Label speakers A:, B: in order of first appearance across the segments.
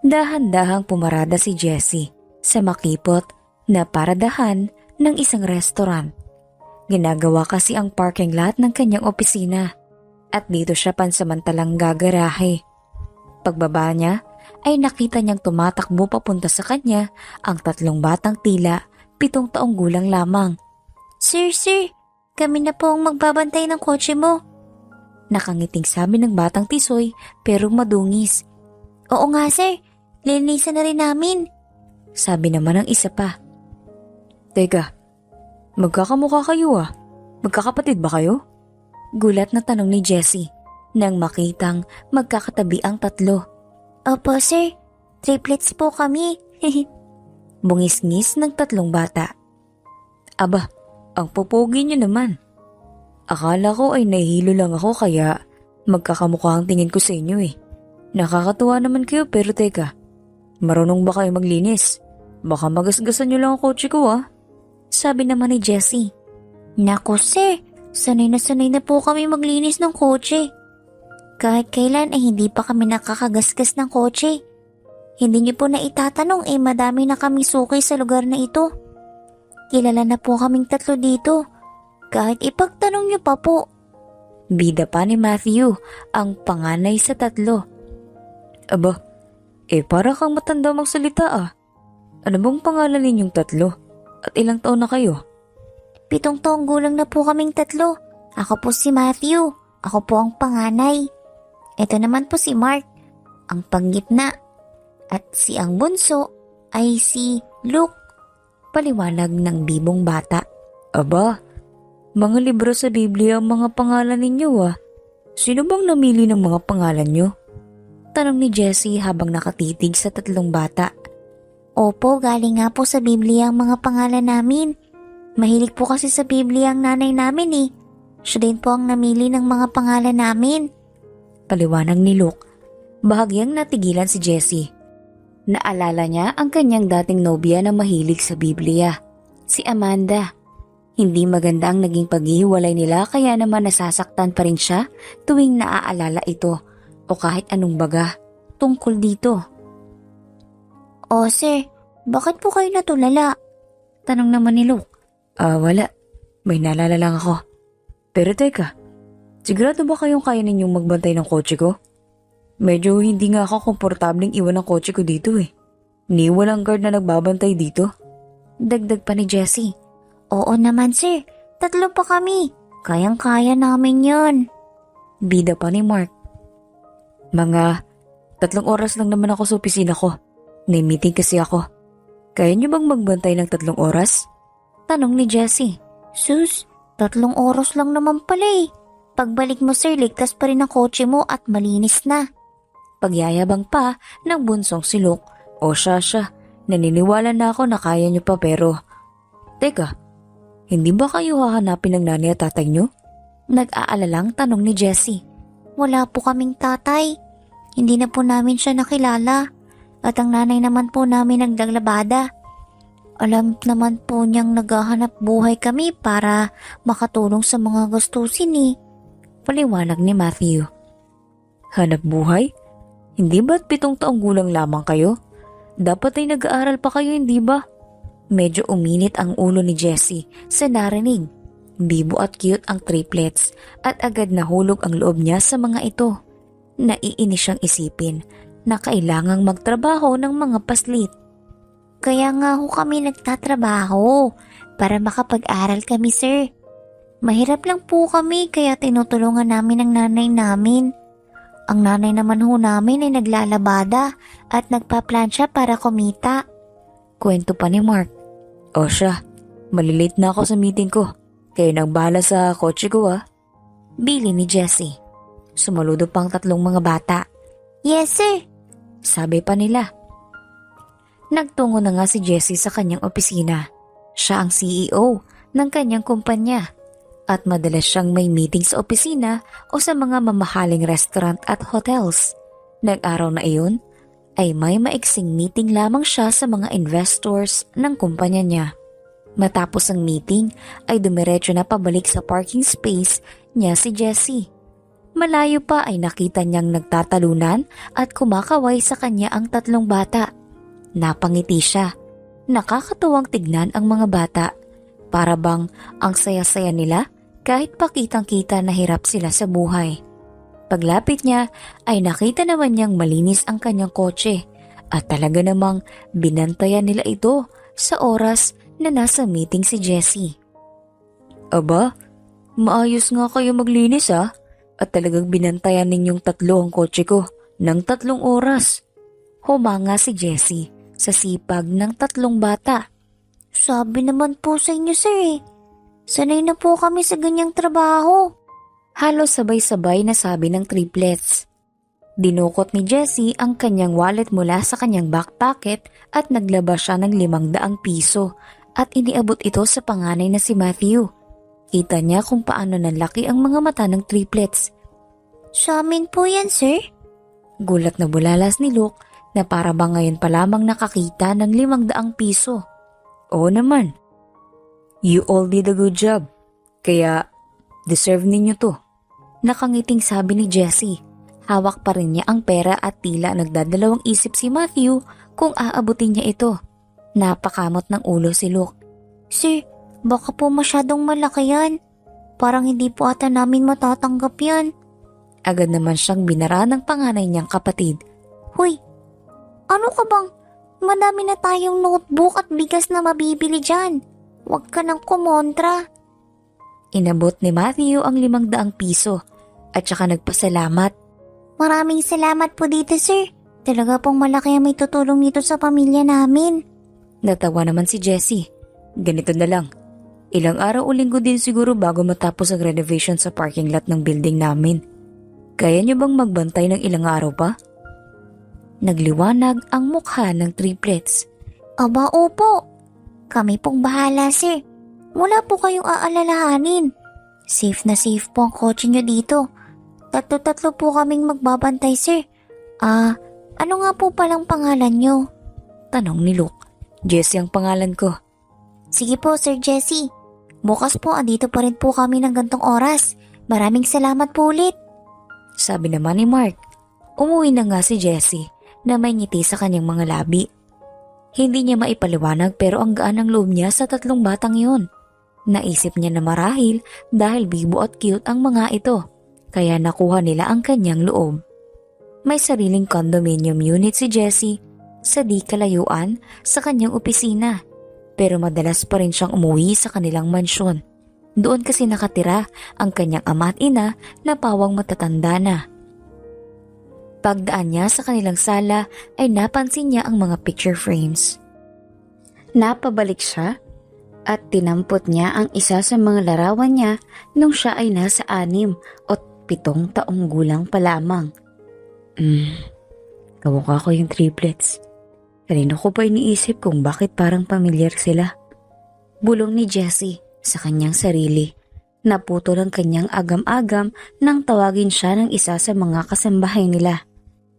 A: Dahan-dahang pumarada si Jessie sa makipot na paradahan ng isang restaurant. Ginagawa kasi ang parking lot ng kanyang opisina at dito siya pansamantalang gagarahe. Pagbaba niya ay nakita niyang tumatakbo papunta sa kanya ang tatlong batang tila 7 taong gulang lamang. "Sir, kami na po ang magbabantay ng kotse mo." Nakangiting sabi ng batang tisoy pero madungis. "Oo nga sir, lilinisan na rin namin." Sabi naman ng isa pa. "Teka, magkakamukha kayo ah. Magkakapatid ba kayo?" Gulat na tanong ni Jessie nang makitang magkakatabi ang tatlo. "Opo sir, triplets po kami." Bungis-ngis ng tatlong bata. "Aba, ang popogi niyo naman. Akala ko ay nahihilo lang ako kaya magkakamukha ang tingin ko sa inyo eh. Nakakatuwa naman kayo pero teka, marunong ba kayo maglinis? Baka magasgasan niyo lang ang kotse ko ah." Sabi naman ni Jessie. "Naku sir, sanay na po kami maglinis ng kotse. Kahit kailan ay hindi pa kami nakakagasgas ng kotse. Hindi niyo po na itatanong madami na kami suki sa lugar na ito. Kilala na po kaming tatlo dito. Kahit ipagtanong niyo pa po." Bida pa ni Matthew, ang panganay sa tatlo. "Aba, para kang matanda magsalita ah. Ano bang pangalan ninyong tatlo? At ilang taon na kayo?"
B: 7 taong gulang na po kaming tatlo. Ako po si Matthew. Ako po ang panganay. Ito naman po si Mark, ang panggitna. At si ang bunso ay si Luke.
A: Paliwanag ng bibong bata. "Aba, mga libro sa Biblia ang mga pangalan ninyo ah. Sino bang namili ng mga pangalan nyo?" Tanong ni Jessie habang nakatitig sa tatlong bata.
B: Opo, galing nga po sa Biblia ang mga pangalan namin. Mahilig po kasi sa Biblia ang nanay namin eh. Siya din po ang namili ng mga pangalan namin.
A: Paliwanag ni Luke. Bahagyang natigilan si Jessie. Naalala niya ang kanyang dating nobya na mahilig sa Biblia, si Amanda. Hindi maganda ang naging paghihiwalay nila kaya naman nasasaktan pa rin siya tuwing naaalala ito o kahit anong baga tungkol dito.
B: "O sir, bakit po kayo natulala?"
A: Tanong naman ni Luke. Wala. May naalala lang ako. Pero teka, sigurado ba kayong kaya ninyong magbantay ng kotse ko? Medyo hindi nga ako komportabling iwan ang kotse ko dito eh. Ni walang guard na nagbabantay dito." Dagdag pa ni Jessie.
B: "Oo naman sir, 3 pa kami. Kayang-kaya namin yon."
A: Bida pa ni Mark. "Mga 3 oras lang naman ako sa opisina ko. May meeting kasi ako. Kaya niyo bang magbantay ng 3 oras? Tanong ni Jessie.
B: "Sus, 3 oras lang naman pala eh. Pagbalik mo sir, ligtas pa rin ang kotse mo at malinis na."
A: Pagyayabang pa ng bunsong si Luke. "O siya, naniniwala na ako na kaya niyo pa pero..." "Teka, hindi ba kayo hahanapin ng nanay at tatay niyo?" Nag-aalalang tanong ni Jessie.
B: "Wala po kaming tatay. Hindi na po namin siya nakilala. At ang nanay naman po namin naglaglabada. Alam naman po niyang naghahanap buhay kami para makatulong sa mga gastusin eh."
A: Paliwanag ni Matthew. "Hanap buhay? Hindi ba't 7 taong gulang lamang kayo? Dapat ay nag-aaral pa kayo, hindi ba?" Medyo uminit ang ulo ni Jessie sa narinig. Bibo at cute ang triplets at agad nahulog ang loob niya sa mga ito. Naiinis siyang isipin na kailangang magtrabaho ng mga paslit.
B: "Kaya nga ho kami nagtatrabaho para makapag-aral kami sir. Mahirap lang po kami kaya tinutulungan namin ang nanay namin. Ang nanay naman ho namin ay naglalabada at nagpaplansya para kumita."
A: Kwento pa ni Mark. "O siya, malilate na ako sa meeting ko. Kayo nang bahala sa kotse ko ah." Bili ni Jessie. Sumaludo pang 3 mga bata.
B: "Yes sir,"
A: sabi pa nila. Nagtungo na nga si Jessie sa kanyang opisina. Siya ang CEO ng kanyang kumpanya at madalas siyang may meeting sa opisina o sa mga mamahaling restaurant at hotels. Nag-araw na iyon ay may maiksing meeting lamang siya sa mga investors ng kumpanya niya. Matapos ang meeting ay dumiretso na pabalik sa parking space niya si Jessie. Malayo pa ay nakita niyang nagtatalunan at kumakaway sa kanya ang 3 bata. Napangiti siya. Nakakatuwang tignan ang mga bata. Para bang ang saya-saya nila kahit pakitang-kita na hirap sila sa buhay. Paglapit niya ay nakita naman niyang malinis ang kanyang kotse at talaga namang binantayan nila ito sa oras na nasa meeting si Jessie. Aba, maayos nga kayo maglinis ah. At talagang binantayan ninyong 3 ang kotse ko ng 3 oras. Humanga si Jessie sa sipag ng 3 bata.
B: Sabi naman po sa inyo, sir eh. Sanay na po kami sa ganyang trabaho.
A: Halos sabay-sabay na sabi ng triplets. Dinukot ni Jessie ang kanyang wallet mula sa kanyang back pocket at naglabas siya ng 500 piso at iniabot ito sa panganay na si Matthew. Kita niya kung paano nanlaki ang mga mata ng triplets.
B: Sa amin po yan, sir.
A: Gulat na bulalas ni Luke na para bang ngayon pa lamang nakakita ng 500 piso. Oo naman. You all did a good job. Kaya deserve ninyo to. Nakangiting sabi ni Jessie. Hawak pa rin niya ang pera at tila nagdadalawang isip si Matthew kung aabutin niya ito. Napakamot ng ulo si Luke.
B: Sir, baka po masyadong malaki yan. Parang hindi po ata namin matatanggap yan.
A: Agad naman siyang binara ng panganay niyang kapatid.
B: Hoy, ano ka bang? Madami na tayong notebook at bigas na mabibili dyan. Huwag ka nang kumontra.
A: Inabot ni Matthew ang 500 piso at saka nagpasalamat.
B: Maraming salamat po dito, sir. Talaga pong malaki ang may tutulong nito sa pamilya namin.
A: Natawa naman si Jessie. Ganito na lang. Ilang araw o linggo din siguro bago matapos ang renovation sa parking lot ng building namin. Kaya niyo bang magbantay ng ilang araw pa? Nagliwanag ang mukha ng triplets.
B: Aba, opo. Kami pong bahala, sir. Wala po kayong aalalahanin. Safe na safe po ang kotse nyo dito. 3 po kaming magbabantay, sir. Ano nga po palang pangalan nyo?
A: Tanong ni Luke. Jessie ang pangalan ko.
B: Sige po, Sir Jessie. Bukas po, andito pa rin po kami ng gantong oras. Maraming salamat po ulit.
A: Sabi naman ni Mark. Umuwi na nga si Jessie na may ngiti sa kanyang mga labi. Hindi niya maipaliwanag pero ang gaan ng loob niya sa 3 batang yun. Naisip niya na marahil dahil bibo at cute ang mga ito, kaya nakuha nila ang kanyang loob. May sariling condominium unit si Jessie sa di kalayuan sa kanyang opisina, pero madalas pa rin siyang umuwi sa kanilang mansyon. Doon kasi nakatira ang kanyang ama at ina na pawang matatanda na. Pagdaan niya sa kanilang sala ay napansin niya ang mga picture frames. Napabalik siya at tinampot niya ang isa sa mga larawan niya nung siya ay nasa 6 o 7 taong gulang pa lamang. Kamukha ko yung triplets. Kanina ko pa iniisip kung bakit parang pamilyar sila. Bulong ni Jessie sa kanyang sarili. Naputol ang kanyang agam-agam nang tawagin siya ng isa sa mga kasambahay nila.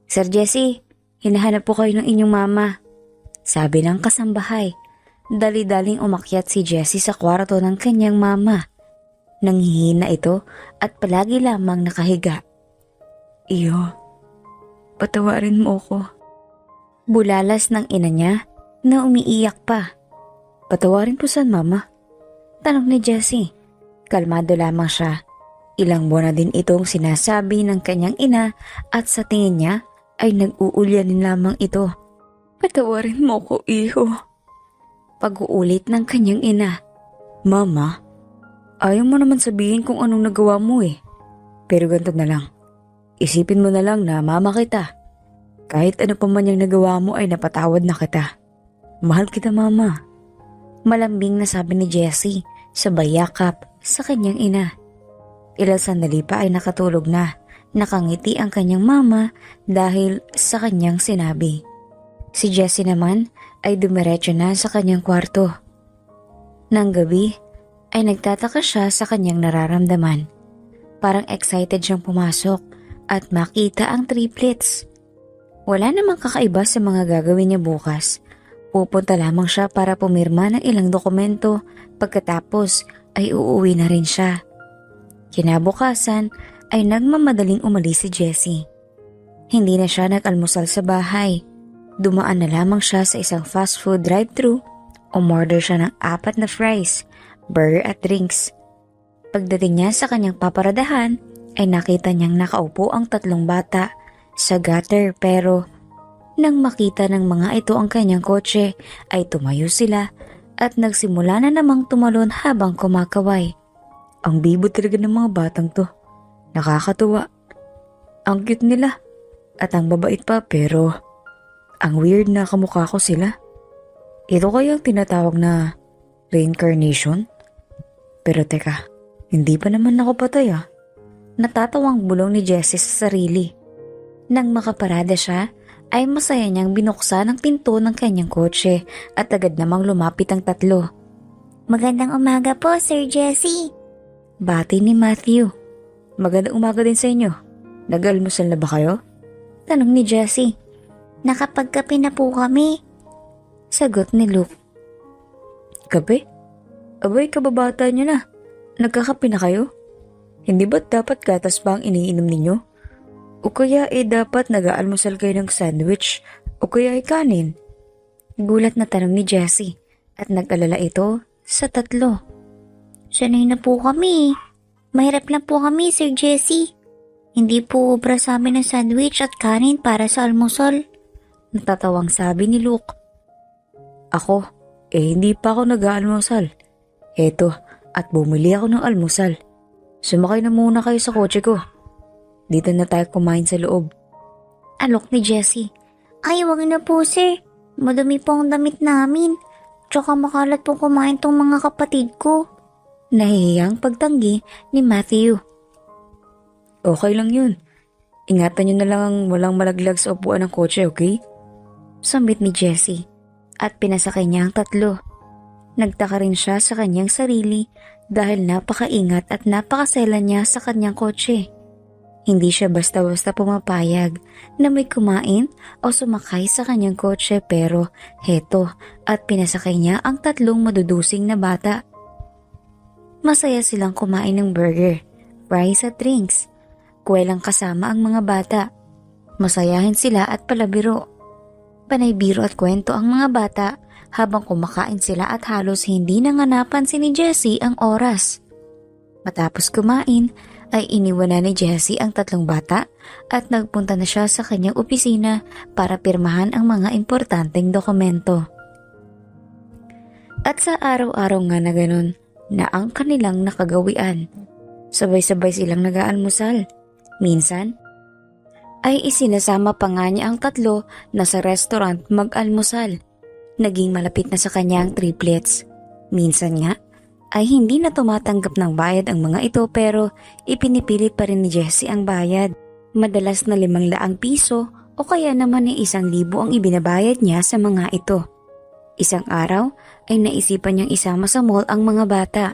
A: Sir Jessie, hinahanap po kayo ng inyong mama. Sabi ng kasambahay. Dali-daling umakyat si Jessie sa kwarto ng kanyang mama. Nanghihina ito at palagi lamang nakahiga. Iyo, patawarin mo ko. Bulalas ng ina niya na umiiyak pa. Patawarin po saan, mama? Tanong ni Jessie. Kalmado lamang siya. Ilang buwan na din itong sinasabi ng kanyang ina at sa tingin niya ay nag-uulyanin lamang ito. Patawarin mo ko, iho. Pag-uulit ng kanyang ina. Mama, ayaw mo naman sabihin kung anong nagawa mo eh. Pero ganito na lang. Isipin mo na lang na mama kita. Kahit ano pa man yung nagawa mo ay napatawad na kita. Mahal kita, mama. Malambing na sabi ni Jessie sabay yakap sa kanyang ina. Ilang sandali pa ay nakatulog na. Nakangiti ang kanyang mama dahil sa kanyang sinabi. Si Jessie naman ay dumiretso na sa kanyang kwarto. Nang gabi ay nagtataka siya sa kanyang nararamdaman. Parang excited siyang pumasok at makita ang triplets. Wala namang kakaiba sa mga gagawin niya bukas. Pupunta lamang siya para pumirma ng ilang dokumento, pagkatapos ay uuwi na rin siya. Kinabukasan ay nagmamadaling umalis si Jessie. Hindi na siya nag-almusal sa bahay. Dumaan na lamang siya sa isang fast food drive-thru. Umorder siya ng 4 na fries, burger at drinks. Pagdating niya sa kanyang paparadahan ay nakita niyang nakaupo ang 3 bata sa gutter, pero nang makita ng mga ito ang kanyang kotse ay tumayo sila at nagsimula na namang tumalon habang kumakaway. Ang bibo talaga ng mga batang to. Nakakatuwa. Ang cute nila at ang babait pa, pero ang weird na kamukha ko sila. Ito kaya ang tinatawag na reincarnation? Pero teka, hindi pa naman ako patay ah. Natatawang bulong ni Jessie sa sarili. Nang makaparada siya, ay masaya niyang binuksan ang pinto ng kanyang kotse at agad namang lumapit ang 3.
B: Magandang umaga po, Sir Jesse.
A: Bati ni Matthew. Magandang umaga din sa inyo. Nag-almusal na ba kayo? Tanong ni Jessie.
B: Nakapagkape na po kami.
A: Sagot ni Luke. Kape? Abay, kababata niyo na. Nagkakape na kayo? Hindi ba't dapat gatas pa ang iniinom ninyo? O kaya dapat nag-aalmusal kayo ng sandwich o kaya kanin? Gulat na tanong ni Jessie at nag-alala ito sa 3.
B: Sanay na po kami. Mahirap lang po kami, Sir Jesse. Hindi po obra sa amin ng sandwich at kanin para sa almusal.
A: Natatawang sabi ni Luke. Ako, hindi pa ako nag-aalmusal. Eto, at bumili ako ng almusal. Sumakay na muna kayo sa kotse ko. Dito na tayo kumain sa loob.
B: Alok ni Jessie. Ay, wag na po, sir. Madumi po ang damit namin. Tsaka makalat po kumain tong mga kapatid ko.
A: Nahihiyang pagtanggi ni Matthew. Okay lang yun. Ingatan nyo na lang ang walang malaglag sa upuan ng kotse, okay? Sambit ni Jessie at pinasakay niya ang 3. Nagtaka rin siya sa kanyang sarili dahil napakaingat at napakasela niya sa kanyang kotse. Hindi siya basta-basta pumapayag na may kumain o sumakay sa kanyang kotse, pero heto at pinasakay niya ang 3 madudusing na bata. Masaya silang kumain ng burger, fries at drinks. Kuwelang kasama ang mga bata. Masayahin sila at palabiro. Panay biro at kwento ang mga bata habang kumakain sila at halos hindi nanganapan si ni Jessie ang oras. Matapos kumain ay iniwan na ni Jessie ang 3 bata at nagpunta na siya sa kanyang opisina para pirmahan ang mga importanteng dokumento. At sa araw-araw nga na ganun na ang kanilang nakagawian, sabay-sabay silang nag-aalmusal. Minsan ay isinasama pa nga niya ang 3 na sa restaurant mag-almusal. Naging malapit na sa kanya ang triplets. Minsan nga ay hindi na tumatanggap ng bayad ang mga ito, pero ipinipilit pa rin ni Jessie ang bayad. Madalas na 500 piso o kaya naman ay 1,000 ang ibinabayad niya sa mga ito. Isang araw ay naisipan niyang isama sa mall ang mga bata.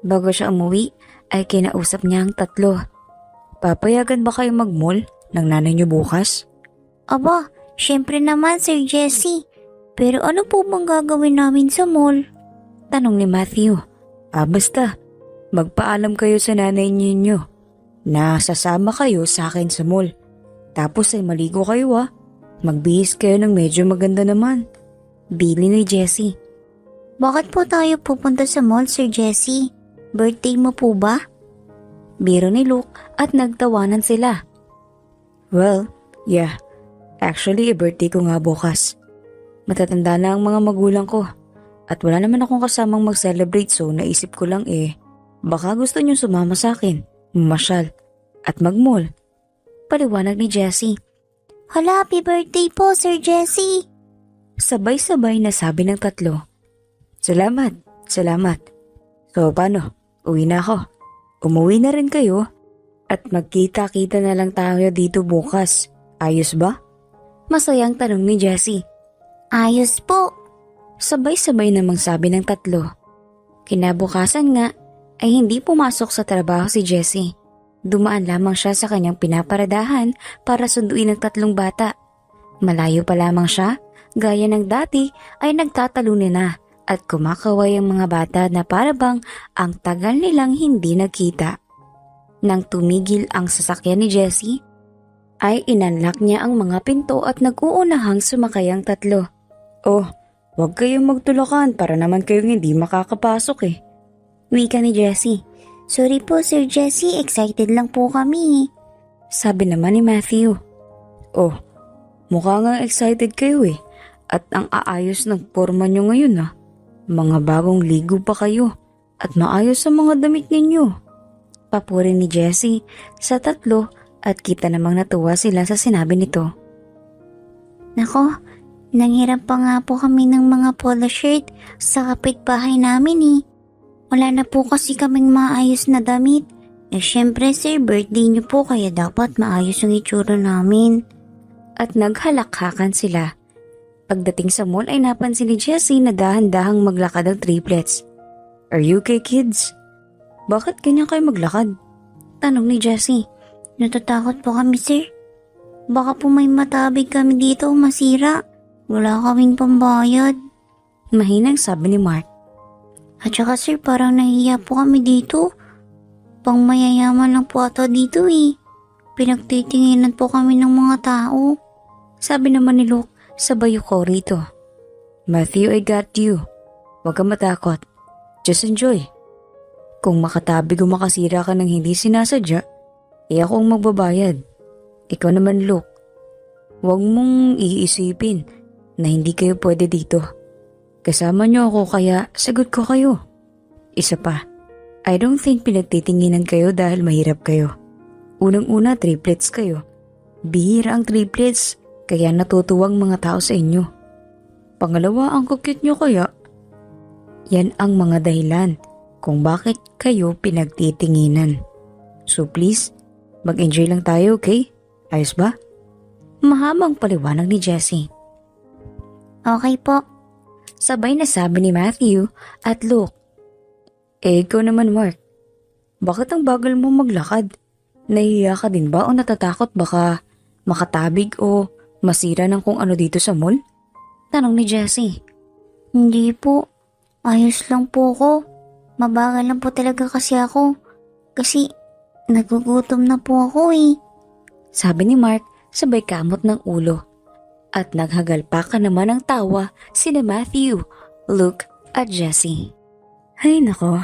A: Bago siya umuwi ay kinausap niya ang 3. Papayagan ba kayo mag-mall ng nanay niyo bukas?
B: Aba, syempre naman, Sir Jesse. Pero ano po bang gagawin namin sa mall?
A: Tanong ni Matthew. Basta, magpaalam kayo sa nanay ninyo na sasama kayo sa akin sa mall. Tapos ay maligo kayo Magbihis kayo ng medyo maganda naman. Bili ni Jessie.
B: Bakit po tayo pupunta sa mall, Sir Jesse? Birthday mo po ba?
A: Biro ni Luke at nagtawanan sila. Well, yeah. Actually, birthday ko nga bukas. Matatanda na ang mga magulang ko. At wala naman akong kasamang mag-celebrate, so naisip ko lang baka gusto niyong sumama sa akin, mamasyal, at mag-mall. Paliwanag ni Jessie.
B: Hala, happy birthday po, Sir Jesse!
A: Sabay-sabay na sabi ng 3. Salamat. So paano? Uwi na ako. Umuwi na rin kayo at magkita-kita na lang tayo dito bukas. Ayos ba? Masayang tanong ni Jessie.
B: Ayos po.
A: Sabay-sabay namang sabi ng 3. Kinabukasan nga ay hindi pumasok sa trabaho si Jessie. Dumaan lamang siya sa kanyang pinaparadahan para sunduin ang 3 bata. Malayo pa lamang siya, gaya ng dati ay nagtatalunan na at kumakaway ang mga bata na parabang ang tagal nilang hindi nagkita. Nang tumigil ang sasakyan ni Jessie, ay inunlock niya ang mga pinto at nag-uunahang sumakay ang tatlo. Oh, huwag kayong magtulakan para naman kayong hindi makakapasok eh.
B: Wika ni Jessie. Sorry po Sir Jessie, excited lang po kami.
A: Sabi naman ni Matthew. Oh, mukha nga excited kayo eh. At ang aayos ng forma nyo ngayon ah. Mga bagong ligo pa kayo at maayos ang mga damit ninyo. Papuri ni Jessie sa tatlo at kita namang natuwa sila sa sinabi nito.
B: Nako, nanghiram pa nga po kami ng mga polo shirt sa kapitbahay namin eh. Wala na po kasi kaming maayos na damit. Eh syempre sir, birthday niyo po kaya dapat maayos ang itsura namin.
A: At naghalakhakan sila. Pagdating sa mall ay napansin ni Jessie na dahan-dahang maglakad ang triplets. Are you okay kids? Bakit ganyan kayo maglakad? Tanong ni Jessie.
B: Natatakot po kami sir. Baka po may matabig kami dito o masira. Wala kaming pambayad.
A: Mahinang sabi ni Mark.
B: At saka sir, parang nahiya po kami dito. Pang mayayaman lang po ato dito eh. Pinagtitinginan po kami ng mga tao.
A: Sabi naman ni Luke sa bayo ko rito. Matthew, I got you. Huwag kang matakot. Just enjoy. Kung makatabig o makasira ka ng hindi sinasadya, ako ang magbabayad. Ikaw naman Luke. Huwag mong iisipin na hindi kayo pwede dito. Kasama niyo ako kaya sagot ko kayo. Isa pa, I don't think pinagtitinginan kayo dahil mahirap kayo. Unang-una, triplets kayo. Bihira ang triplets, kaya natutuwang mga tao sa inyo. Pangalawa, ang kukit niyo kaya. Yan ang mga dahilan kung bakit kayo pinagtitinginan. So please, mag-enjoy lang tayo, okay? Ayos ba? Mahabang paliwanag ni Jessie.
B: Okay po.
A: Sabay na sabi ni Matthew at Luke. Ikaw naman Mark, bakit ang bagal mo maglakad? Nahihiya ka din ba o natatakot baka makatabig o masira ng kung ano dito sa mall? Tanong ni Jessie.
B: Hindi po. Ayos lang po ko. Mabagal lang po talaga kasi ako. Kasi nagugutom na po ako eh.
A: Sabi ni Mark sabay kamot ng ulo. At naghagalpakan naman ng tawa sina Matthew, Luke at Jessie. Ay nako,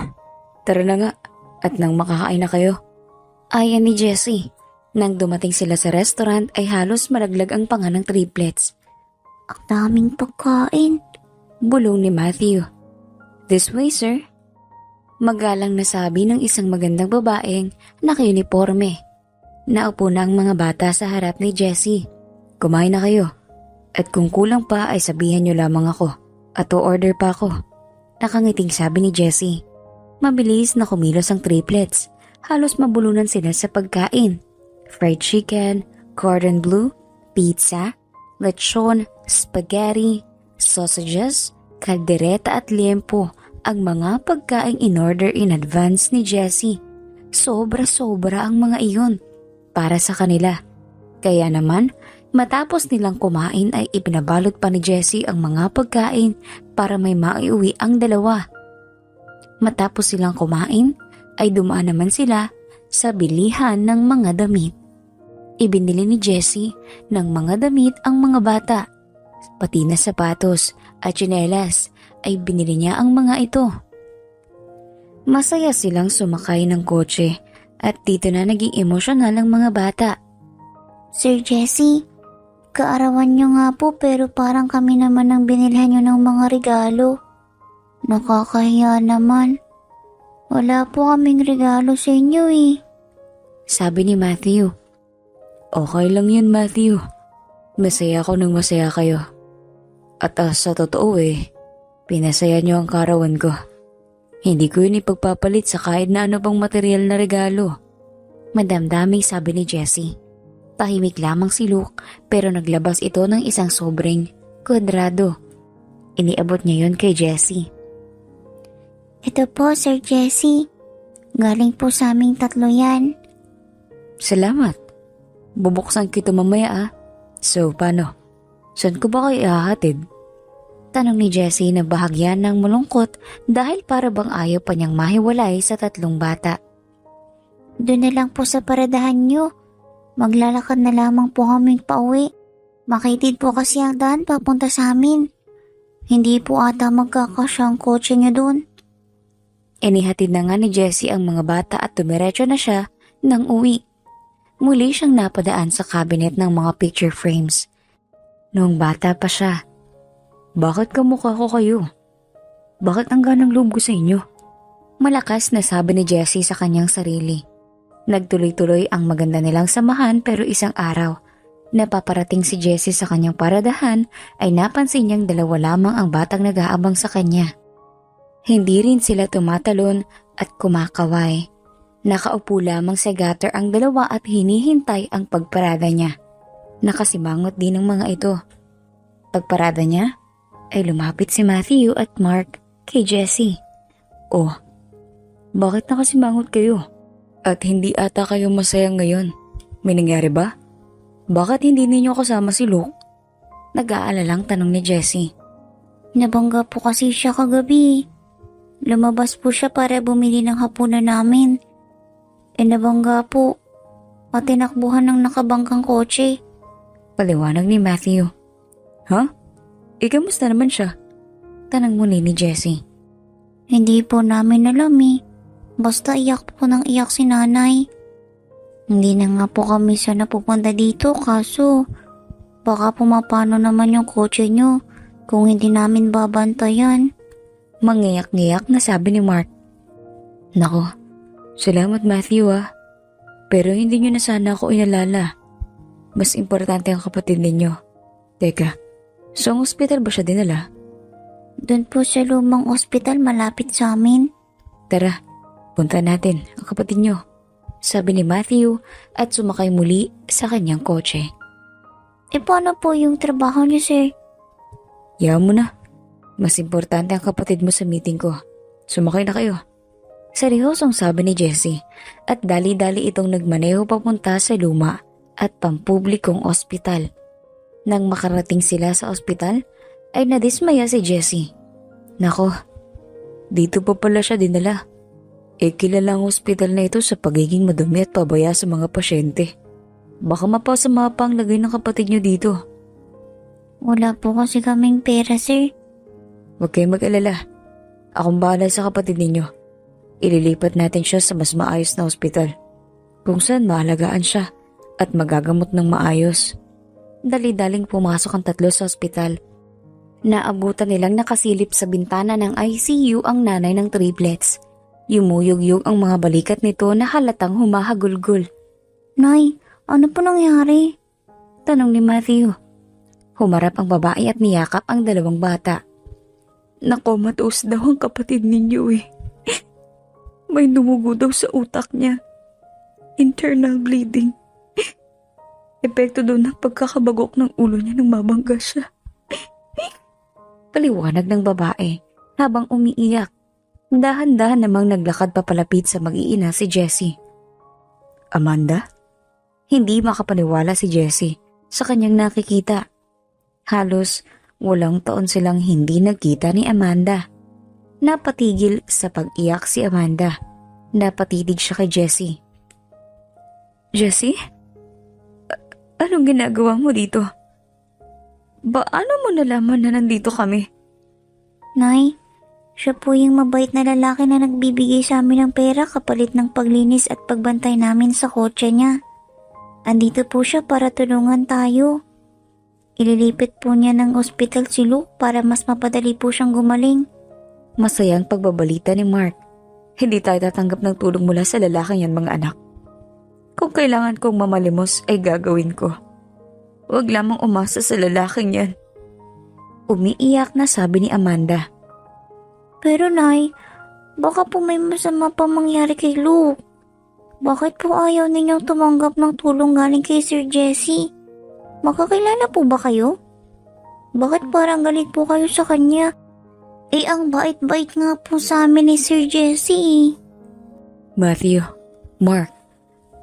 A: tara na nga at nang makakain na kayo. Ayan ni Jessie. Nang dumating sila sa restaurant ay halos malaglag ang panga ng triplets.
B: Ang daming pagkain.
A: Bulong ni Matthew. This way sir. Magalang na sabi ng isang magandang babaeng naka-uniforme. Naupo na ang mga bata sa harap ni Jessie. Kumain na kayo. At kung kulang pa ay sabihan niyo lamang ako at o-order pa ako. Nakangiting sabi ni Jessie. Mabilis na kumilos ang triplets. Halos mabulunan sila sa pagkain. Fried chicken, cordon bleu, pizza, lechon, spaghetti, sausages, kaldereta at liempo ang mga pagkaing in-order in advance ni Jessie. Sobra-sobra ang mga iyon para sa kanila. Kaya naman, matapos nilang kumain ay ipinabalot pa ni Jessie ang mga pagkain para may maiuwi ang dalawa. Matapos silang kumain ay dumaan naman sila sa bilihan ng mga damit. Ibinili ni Jessie ng mga damit ang mga bata. Pati na sapatos at tsinelas ay binili niya ang mga ito. Masaya silang sumakay ng kotse at dito na naging emosyonal ang mga bata.
B: Sir Jessie, kaarawan niyo nga po pero parang kami naman ang binilhan niyo ng mga regalo. Nakakahiya naman. Wala po kaming regalo sa inyo eh.
A: Sabi ni Matthew. Okay lang yun Matthew. Masaya ako nang masaya kayo. At sa totoo pinasaya niyo ang karawan ko. Hindi ko yun ipagpapalit sa kahit na ano pang material na regalo. Madamdaming sabi ni Jessie. Tahimik lamang si Luke pero naglabas ito ng isang sobrang kwadrado. Iniabot niya yun kay Jessie.
B: Ito po Sir Jessie. Galing po sa aming tatlo yan.
A: Salamat. Bubuksan ko ito mamaya So paano? Saan ko ba kayo ihahatid? Tanong ni Jessie na bahagyan ng malungkot dahil para bang ayaw pa niyang mahiwalay sa tatlong bata.
B: Doon na lang po sa paradahan nyo. Maglalakad na lamang po kaming pauwi. Makitid po kasi ang daan papunta sa amin. Hindi po ata magkakasya ang kotse nyo doon.
A: Inihatid na nga ni Jessie ang mga bata at dumiretso na siya nang uwi. Muli siyang napadaan sa cabinet ng mga picture frames. Noong bata pa siya. Bakit kamukha ko kayo? Bakit ang ganang loob ko sa inyo? Malakas na sabi ni Jessie sa kanyang sarili. Nagtuloy-tuloy ang maganda nilang samahan pero isang araw, napaparating si Jessie sa kanyang paradahan ay napansin niyang dalawa lamang ang batang nag-aabang sa kanya. Hindi rin sila tumatalon at kumakaway. Nakaupo lamang sa gutter ang dalawa at hinihintay ang pagparada niya. Nakasimangot din ng mga ito. Pagparada niya ay lumapit si Matthew at Mark kay Jessie. Oh, bakit nakasimangot kayo? At hindi ata kayo masaya ngayon. May nangyari ba? Bakit hindi ninyo kasama si Luke? Nag-aalalang tanong ni Jessie.
B: Nabangga po kasi siya kagabi. Lumabas po siya para bumili ng hapunan namin. Nabangga po. At tinakbuhan ng nakabangkang kotse.
A: Paliwanag ni Matthew. Ha? Kamusta naman siya? Tanong muli ni Jessie.
B: Hindi po namin alam eh. Basta iyak po ng iyak si nanay. Hindi na nga po kami sana pupunta dito kaso baka pumapano naman yung kotse nyo kung hindi namin babantayan.
A: Mangiyak-ngiyak na sabi ni Mark. Nako, salamat Matthew ah. Pero hindi nyo na sana ako inalala. Mas importante ang kapatid ninyo. Teka, so ang ospital ba siya dinala?
B: Doon po sa lumang ospital malapit sa amin.
A: Tara, punta natin ang kapatid nyo. Sabi ni Matthew at sumakay muli sa kanyang kotse.
B: Paano po yung trabaho niyo, sir?
A: Yaw mo na. Mas importante ang kapatid mo sa meeting ko. Sumakay na kayo. Seryosong sabi ni Jessie at dali-dali itong nagmaneho papunta sa luma at pampublikong ospital. Nang makarating sila sa ospital ay nadismaya si Jessie. Nako, dito pa pala siya dinala. Kilala ang ospital na ito sa pagiging madumi at pabaya sa mga pasyente. Baka mapasama pa ang lagay ng kapatid niyo dito.
B: Wala po kasi kaming pera, sir.
A: Huwag kayong mag-alala. Akong bahala sa kapatid ninyo. Ililipat natin siya sa mas maayos na ospital. Kung saan mahalagaan siya at magagamot ng maayos. Dali-daling pumasok ang tatlo sa ospital. Naabutan nilang nakasilip sa bintana ng ICU ang nanay ng triplets. Yumuyog-yog ang mga balikat nito na halatang humahagulgol.
B: Nay, ano po nangyari?
A: Tanong ni Matthew. Humarap ang babae at niyakap ang dalawang bata. Nakomatos daw ang kapatid ninyo eh. May dumugo daw sa utak niya. Internal bleeding. Epekto daw ng pagkakabagok ng ulo niya nang mabangga siya. Paliwanag ng babae habang umiiyak. Dahan-dahan namang naglakad papalapit sa mag-iina si Jessie. Amanda? Hindi makapaniwala si Jessie sa kanyang nakikita. Halos walang taon silang hindi nagkita ni Amanda. Napatigil sa pag-iyak si Amanda. Napatitig siya kay Jessie. Jessie? Anong ginagawa mo dito? Paano mo nalaman na nandito kami?
B: Nay, siya po yung mabait na lalaki na nagbibigay sa amin ng pera kapalit ng paglinis at pagbantay namin sa kotse niya. Andito po siya para tulungan tayo. Ililipit po niya ng ospital si Luke para mas mapadali po siyang gumaling.
A: Masayang pagbabalita ni Mark. Hindi tayo tatanggap ng tulong mula sa lalaking yan mga anak. Kung kailangan kong mamalimos ay gagawin ko. Huwag lamang umasa sa lalaking yan. Umiiyak na sabi ni Amanda.
B: Pero Nay, baka po may masama pa mangyari kay Luke. Bakit po ayaw ninyong tumanggap ng tulong galing kay Sir Jessie? Makakilala po ba kayo? Bakit parang galit po kayo sa kanya? Ang bait-bait nga po sa amin ni Sir Jessie.
A: Matthew, Mark,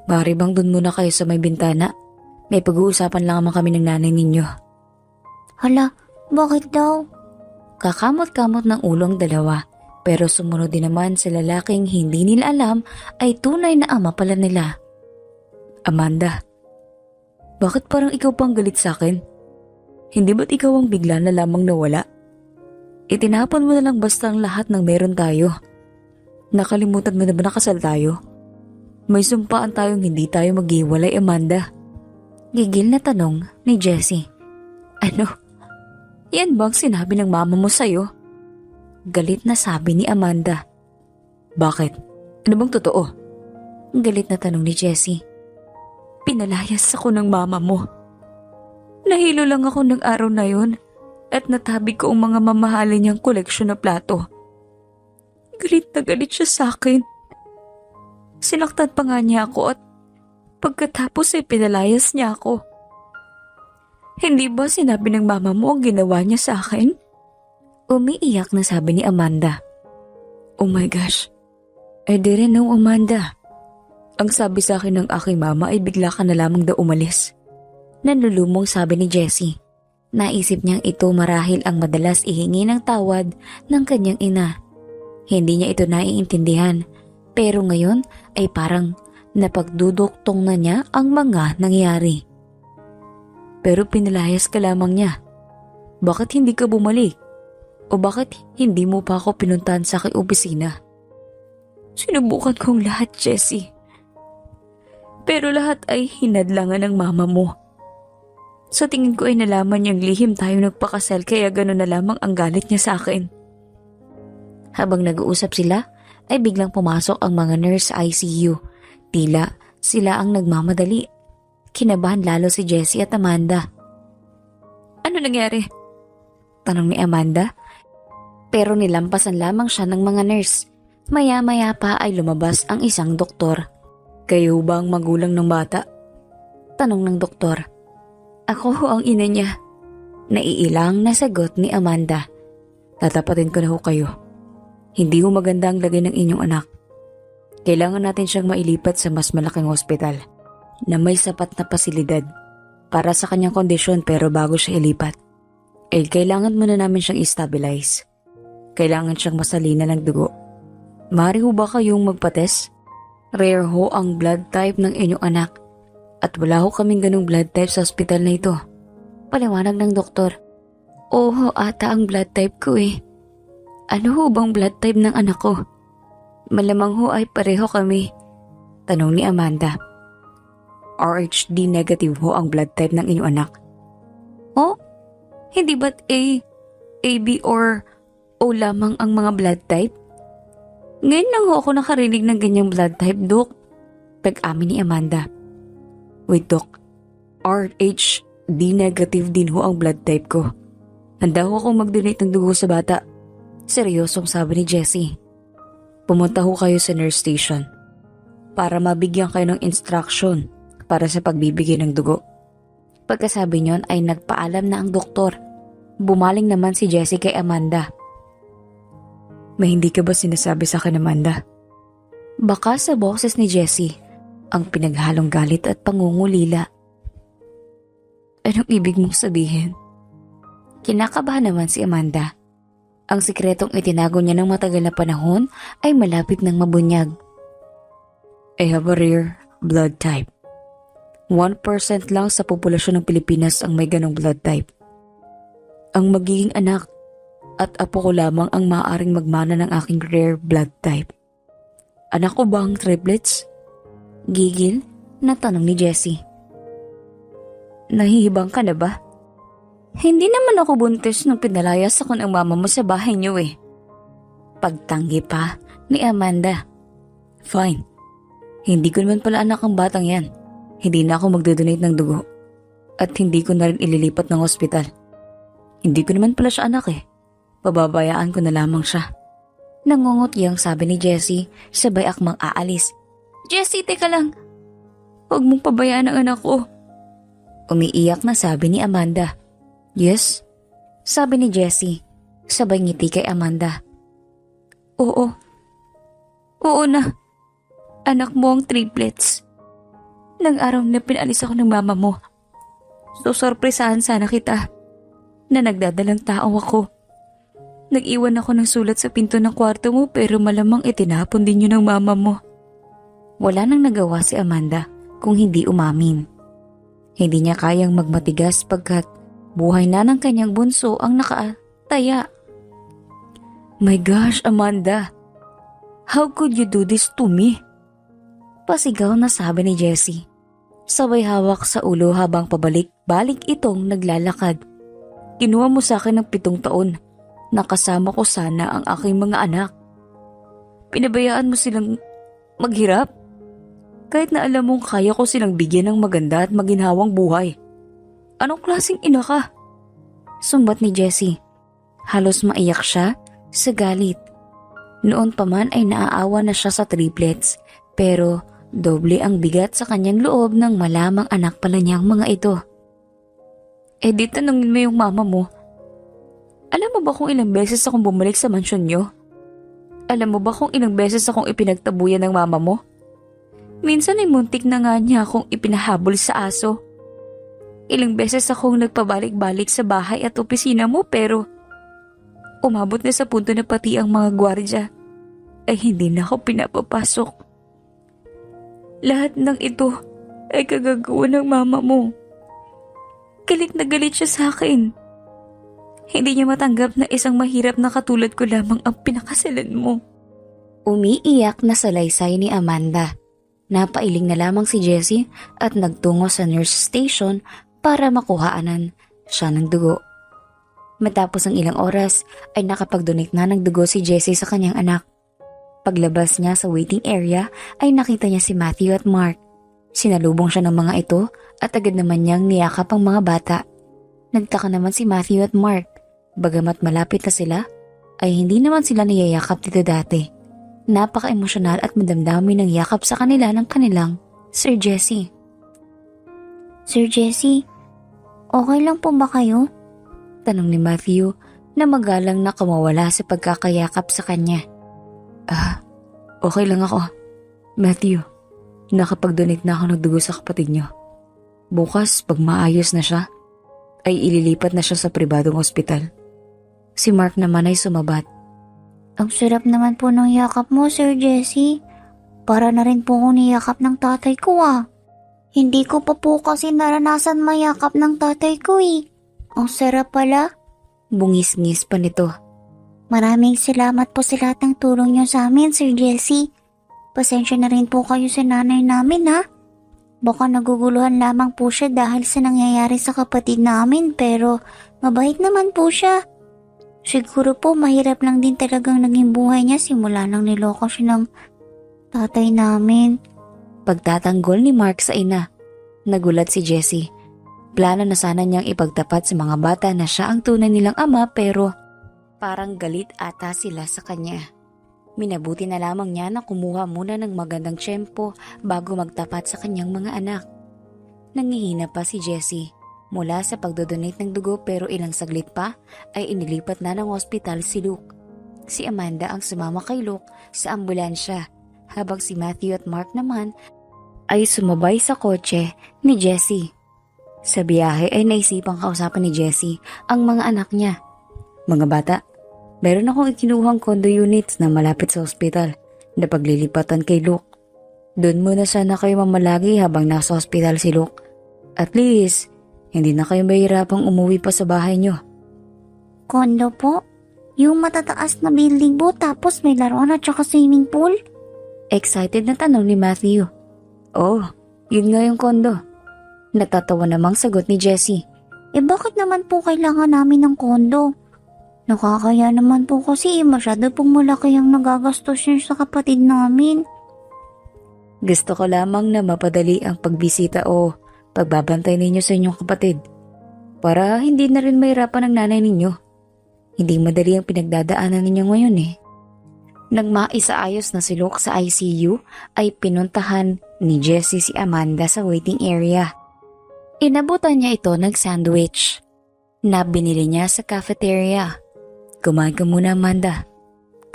A: maaari bang dun muna kayo sa may bintana? May pag-uusapan lang naman kami ng nanay ninyo.
B: Hala, bakit daw?
A: Kakamot-kamot ng ulo ang dalawa. Pero sumunod din naman sa lalaking hindi nila alam ay tunay na ama pala nila. Amanda, bakit parang ikaw pang galit sa akin? Hindi ba't ikaw ang bigla na lamang nawala? Itinapon mo na lang basta ang lahat ng meron tayo. Nakalimutan mo na ba nakasal tayo? May sumpaan tayong hindi tayo maghiwalay, Amanda. Gigil na tanong ni Jessie. Ano? Yan bang sinabi ng mama mo sa'yo? Galit na sabi ni Amanda. Bakit? Ano bang totoo? Galit na tanong ni Jessie. Pinalayas ako ng mama mo. Nahilo lang ako ng araw na yun at natabi ko ang mga mamahalin niyang koleksyon na plato. Galit na galit siya sa akin. Sinaktan pa nga niya ako at pagkatapos ay pinalayas niya ako. Hindi ba sinabi ng mama mo ang ginawa niya sa akin? Umiiyak na sabi ni Amanda. Oh my gosh, I didn't know, Amanda. Ang sabi sa akin ng aking mama ay bigla ka na lamang daw umalis. Nanlulumong sabi ni Jessie. Naisip niyang ito marahil ang madalas ihingi ng tawad ng kanyang ina. Hindi niya ito naiintindihan, pero ngayon ay parang napagduduktong na niya ang mga nangyari. Pero pinalayas ka lamang niya. Bakit hindi ka bumalik? O bakit hindi mo pa ako pinuntahan sa aking opisina? Sinubukan kong lahat, Jessie. Pero lahat ay hinadlangan ng mama mo. Sa tingin ko ay nalaman niyang lihim tayo nagpakasal kaya gano'n na lamang ang galit niya sa akin. Habang nag-uusap sila, ay biglang pumasok ang mga nurse sa ICU. Tila sila ang nagmamadali. Kinabahan lalo si Jessie at Amanda. Ano nangyari? Tanong ni Amanda. Pero nilampasan lamang siya ng mga nurse. Maya-maya pa ay lumabas ang isang doktor. Kayo ba ang magulang ng bata? Tanong ng doktor. Ako ho ang ina niya. Naiilang na sagot ni Amanda. Tatapatin ko na ho kayo. Hindi ho maganda ang lagay ng inyong anak. Kailangan natin siyang mailipat sa mas malaking ospital na may sapat na pasilidad para sa kanyang kondisyon, pero bago siya ilipat, kailangan muna namin siyang i-stabilize. Kailangan siyang masalina ng dugo. Maaari ho ba kayong magpates? Rare ho ang blood type ng inyong anak at wala ho kaming ganung blood type sa ospital na ito. Paliwanag ng doktor. Oo ata ang blood type ko eh. Ano ho bang blood type ng anak ko? Malamang ho ay pareho kami. Tanong ni Amanda. RHD negative ho ang blood type ng inyong anak. Oh? Hindi ba't A, AB or O lamang ang mga blood type? Ngayon lang ho ako nakarinig ng ganyang blood type, Dok. Pag-amin ni Amanda. Wait, Dok. RHD negative din ho ang blood type ko. Handa ho akong mag-donate ng dugo sa bata. Seryosong sabi ni Jessie. Pumunta ho kayo sa nurse station para mabigyan kayo ng instruction para sa pagbibigay ng dugo. Pagkasabi niyon ay nagpaalam na ang doktor. Bumaling naman si Jessie kay Amanda. May hindi ka ba sinasabi sa akin, Amanda? Baka sa boses ni Jessie ang pinaghalong galit at pangungulila. Anong ibig mong sabihin? Kinakabahan naman si Amanda. Ang sikretong itinago niya ng matagal na panahon ay malapit ng mabunyag. I have a rare blood type. 1% lang sa populasyon ng Pilipinas ang may ganong blood type. Ang magiging anak at apo ko lamang ang maaaring magmana ng aking rare blood type. Anak ko ba ang triplets? Gigil na tanong ni Jessie. Nahihibang ka na ba? Hindi naman ako buntis nung pinalayas ako ng mama mo sa bahay niyo eh. Pagtanggi pa ni Amanda. Fine. Hindi ko naman pala anak ang batang yan. Hindi na ako magdodonate ng dugo. At hindi ko na rin ililipat ng ospital. Hindi ko naman pala siya anak eh. Pababayaan ko na lamang siya. Nangungutyang sabi ni Jessie, sabay akmang aalis. Jessie, teka lang. Huwag mong pabayaan ang anak ko. Umiiyak na sabi ni Amanda. Yes? Sabi ni Jessie, sabay ngiti kay Amanda. Oo. Oo na. Anak mo ang triplets. Nang araw na pinalis ako ng mama mo. So sorpresahan sana kita na nagdadalang tao ako. Nag-iwan ako ng sulat sa pinto ng kwarto mo pero malamang itinapon din yun ng mama mo. Wala nang nagawa si Amanda kung hindi umamin. Hindi niya kayang magmatigas pagkat buhay na ng kanyang bunso ang nakataya. My gosh, Amanda! How could you do this to me? Pasigaw na sabi ni Jessie. Sabay hawak sa ulo habang pabalik-balik itong naglalakad. Kinuha mo sa akin ng 7 taon. Nakasama ko sana ang aking mga anak. Pinabayaan mo silang maghirap? Kahit na alam mong kaya ko silang bigyan ng maganda at maginhawang buhay. Anong klaseng ina ka? Sumbat ni Jessie. Halos maiyak siya sa galit. Noon pa man ay naaawa na siya sa triplets, pero doble ang bigat sa kanyang loob nang malamang anak pala niyang mga ito. Di tanungin mo yung mama mo. Alam mo ba kung ilang beses akong bumalik sa mansyon niyo? Alam mo ba kung ilang beses akong ipinagtabuyan ng mama mo? Minsan ay muntik na nga niya akong ipinahabol sa aso. Ilang beses akong nagpabalik-balik sa bahay at opisina mo pero umabot na sa punto na pati ang mga gwardya ay hindi na ako pinapapasok. Lahat ng ito ay kagagawa ng mama mo. Galit na galit siya sa akin. Hindi niya matanggap na isang mahirap na katulad ko lamang ang pinakasalan mo. Umiiyak na salaysay ni Amanda. Napailing na lamang si Jessie at nagtungo sa nurse station para makuhaanan siya ng dugo. Matapos ang ilang oras ay nakapag-donate na ng dugo si Jessie sa kanyang anak. Paglabas niya sa waiting area ay nakita niya si Matthew at Mark. Sinalubong siya ng mga ito at agad naman niyang niyakap ang mga bata. Nagtaka naman si Matthew at Mark. Bagamat malapit na sila, ay hindi naman sila niyayakap dito dati. Napaka-emosyonal at madamdami ng yakap sa kanila ng kanilang Sir Jessie.
B: Sir Jessie, okay lang po ba kayo?
A: Tanong ni Matthew na magalang na kumawala sa pagkakayakap sa kanya. Okay lang ako. Matthew, nakapag-donate na ako ng dugo sa kapatid niyo. Bukas, pag maayos na siya, ay ililipat na siya sa pribadong ospital. Si Mark naman ay sumabat.
B: Ang sarap naman po ng yakap mo, Sir Jessie. Para na rin po ako niyakap ng tatay ko Hindi ko pa po kasi naranasan mayakap ng tatay ko Ang sarap pala.
A: Bungis-ngis pa nito.
B: Maraming salamat po sa lahat ng tulong niyo sa amin, Sir Jessie. Pasensya na rin po kayo sa nanay namin Baka naguguluhan lamang po siya dahil sa nangyayari sa kapatid namin pero mabait naman po siya. Siguro po mahirap lang din talagang naging buhay niya simula nang niloko siya ng tatay namin.
A: Pagtatanggol ni Mark sa ina, nagulat si Jessie. Plano na sana niyang ipagtapat sa mga bata na siya ang tunay nilang ama pero parang galit ata sila sa kanya. Minabuti na lamang niya na kumuha muna ng magandang tiyempo bago magtapat sa kanyang mga anak. Nangihina pa si Jessie mula sa pagdodonate ng dugo pero ilang saglit pa ay inilipat na ng ospital si Luke. Si Amanda ang sumama kay Luke sa ambulansya habang si Matthew at Mark naman ay sumabay sa kotse ni Jessie. Sa biyahe ay naisipang kausapin ni Jessie ang mga anak niya. Mga bata, meron akong ikinuhang condo units na malapit sa ospital na paglilipatan kay Luke. Doon muna sana kayo mamalagi habang nasa ospital si Luke. At least, hindi na kayo mahirapang umuwi pa sa bahay niyo.
B: Kondo po? Yung matataas na building po tapos may laruan at saka swimming pool?
A: Excited na tanong ni Matthew. Oh, yun nga yung kondo. Natatawa namang sagot ni Jessie.
B: Bakit naman po kailangan namin ng kondo? Nakakaya naman po kasi masyado pong malaki ang nagagastos niya sa kapatid namin.
A: Gusto ko lamang na mapadali ang pagbisita o pagbabantay ninyo sa inyong kapatid para hindi na rin mahirapan ang nanay ninyo. Hindi madali ang pinagdadaanan ninyo ngayon Nang maisaayos na si Luke sa ICU ay pinuntahan ni Jessie si Amanda sa waiting area. Inabutan niya ito ng sandwich na binili niya sa cafeteria. Kumain ka muna, Amanda.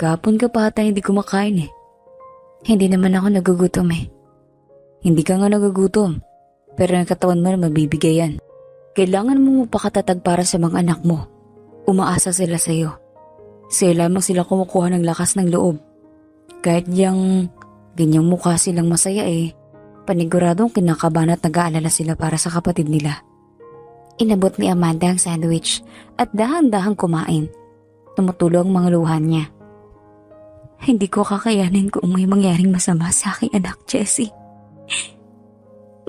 A: Kahapon ka pa ata hindi kumakain Hindi naman ako nagugutom Hindi ka nga nagugutom. Pero ang katawan mo na mabibigay yan. Kailangan mo magpakatatag para sa mga anak mo. Umaasa sila sa iyo. Sa'yo lamang sila kumukuha ng lakas ng loob. Kahit ganyang mukha silang masaya paniguradong kinakabahan at nag-aalala sila para sa kapatid nila. Inabot ni Amanda ang sandwich at dahan-dahang kumain. Tumutulo ang mga luha niya. Hindi ko kakayanin kung may mangyaring masama sa aking anak, Jessie.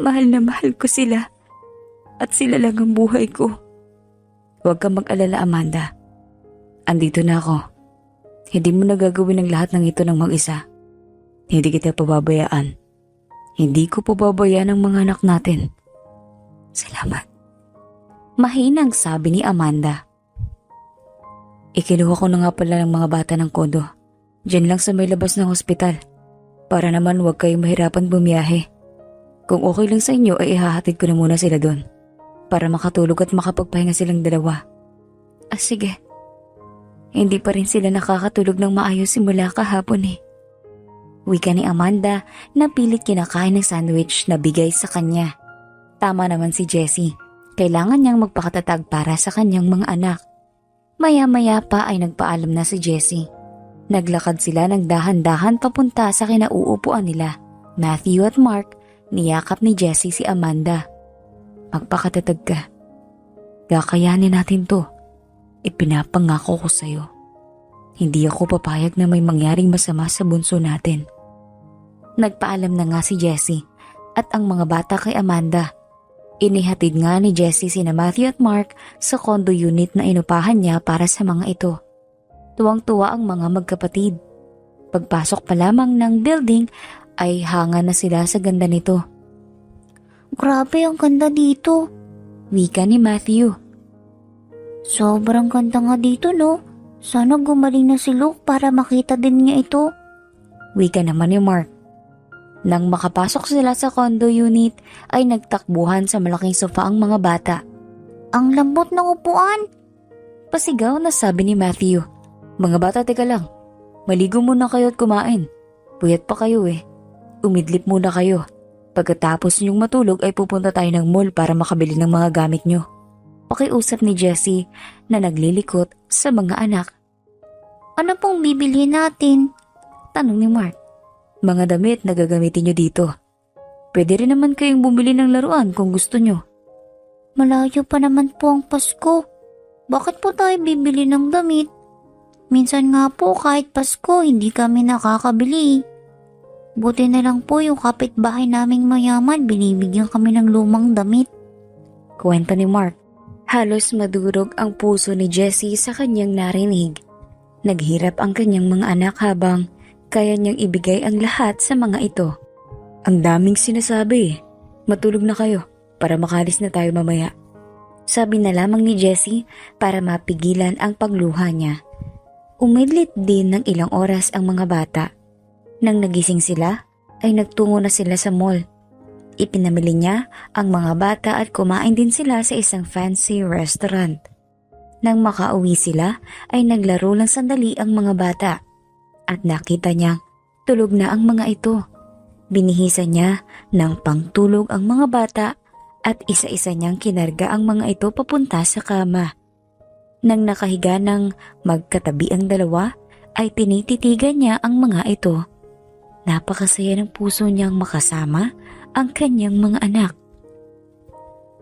A: Mahal na mahal ko sila at sila lang ang buhay ko. Huwag kang mag-alala, Amanda. Andito na ako. Hindi mo nagagawin ang lahat ng ito ng mag-isa. Hindi kita pababayaan. Hindi ko pababayaan ang mga anak natin. Salamat. Mahinang sabi ni Amanda. Ikinuha ko na nga pala ng mga bata ng kondo. Diyan lang sa may labas ng hospital. Para naman huwag kayong mahirapan bumiyahe. Kung okay lang sa inyo ay ihahatid ko na muna sila doon. Para makatulog at makapagpahinga silang dalawa. Sige. Hindi pa rin sila nakakatulog ng maayos simula kahapon Wika ni Amanda na pilit kinakain ng sandwich na bigay sa kanya. Tama naman si Jessie. Kailangan niyang magpakatatag para sa kanyang mga anak. Maya-maya pa ay nagpaalam na si Jessie. Naglakad sila ng dahan-dahan papunta sa kinauupuan nila. Matthew at Mark, niyakap ni Jessie si Amanda. Magpakatatag ka. Kakayanin natin to. Ipinapangako ko sa'yo. Hindi ako papayag na may mangyaring masama sa bunso natin. Nagpaalam na nga si Jessie at ang mga bata kay Amanda. Inihatid nga ni Jessie sina Matthew at Mark sa condo unit na inupahan niya para sa mga ito. Tuwang-tuwa ang mga magkapatid. Pagpasok pa lamang ng building ay hanga na sila sa ganda nito.
B: Grabe ang ganda dito.
A: Wika ni Matthew.
B: Sobrang ganda nga dito, no? Sana gumaling na si Luke para makita din niya ito.
A: Wika naman ni Mark. Nang makapasok sila sa condo unit ay nagtakbuhan sa malaking sofa ang mga bata.
B: Ang lambot ng upuan.
A: Pasigaw na sabi ni Matthew. Mga bata, teka lang. Maligo muna kayo at kumain. Puyat pa kayo Umidlip muna kayo. Pagkatapos niyong matulog ay pupunta tayo ng mall para makabili ng mga gamit niyo. Pakiusap ni Jessie na naglilikot sa mga anak.
B: Ano pong bibili natin?
A: Tanong ni Mark. Mga damit na gagamitin niyo dito. Pwede rin naman kayong bumili ng laruan kung gusto niyo.
B: Malayo pa naman po ang Pasko. Bakit po tayo bibili ng damit? Minsan nga po kahit Pasko hindi kami nakakabili. Buti na lang po yung kapitbahay naming mayaman binibigyan kami ng lumang damit.
A: Kwento ni Mark. Halos madurog ang puso ni Jessie sa kanyang narinig. Naghirap ang kanyang mga anak habang kaya niyang ibigay ang lahat sa mga ito. Ang daming sinasabi Matulog na kayo para makalis na tayo mamaya. Sabi na lamang ni Jessie para mapigilan ang pagluha niya. Umidlit din ng ilang oras ang mga bata. Nang nagising sila ay nagtungo na sila sa mall. Ipinamili niya ang mga bata at kumain din sila sa isang fancy restaurant. Nang makauwi sila ay naglaro lang sandali ang mga bata at nakita niyang tulog na ang mga ito. Binihisan niya ng pangtulog ang mga bata at isa-isa niyang kinarga ang mga ito papunta sa kama. Nang nakahiga ng magkatabi ang dalawa ay tinititigan niya ang mga ito. Napakasaya ng puso niyang makasama ang kanyang mga anak.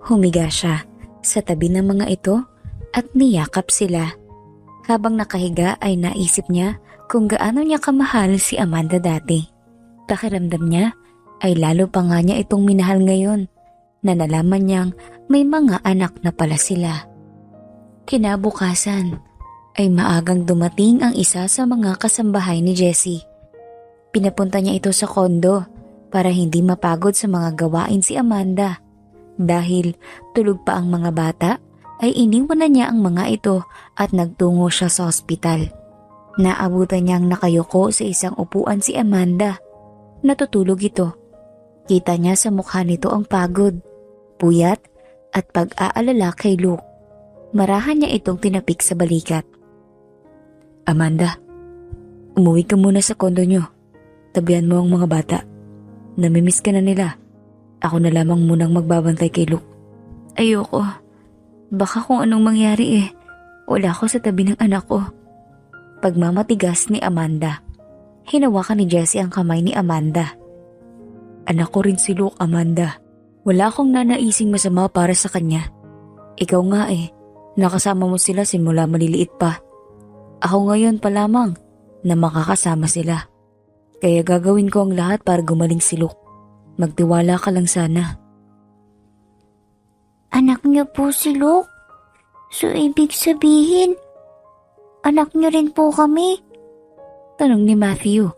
A: Humiga siya sa tabi ng mga ito at niyakap sila. Habang nakahiga ay naisip niya kung gaano niya kamahal si Amanda dati. Pakiramdam niya ay lalo pa nga niya itong minahal ngayon na nalaman niyang may mga anak na pala sila. Kinabukasan ay maagang dumating ang isa sa mga kasambahay ni Jessie. Pinapunta niya ito sa kondo para hindi mapagod sa mga gawain si Amanda. Dahil tulog pa ang mga bata ay iniwan na niya ang mga ito at nagtungo siya sa ospital. Naabutan niyang nakayuko sa isang upuan si Amanda. Natutulog ito. Kita niya sa mukha nito ang pagod, puyat at pag-aalala kay Luke. Marahan niya itong tinapik sa balikat. Amanda, umuwi ka muna sa kondo niyo. Tabihan mo ang mga bata. Namimiss ka na nila. Ako na lamang munang magbabantay kay Luke. Ayoko. Baka kung anong mangyari wala ko sa tabi ng anak ko. pagmamatigas ni Amanda. Hinawakan ni Jessie ang kamay ni Amanda. Anak ko rin si Luke, Amanda. Wala akong nanaising masama para sa kanya. Ikaw nga nakasama mo sila simula maliliit pa. Ako ngayon pa lamang na makakasama sila. Kaya gagawin ko ang lahat para gumaling si Luke. Magtiwala ka lang sana.
B: Anak niyo po si Luke? So ibig sabihin, anak niyo rin po kami?
A: Tanong ni Matthew.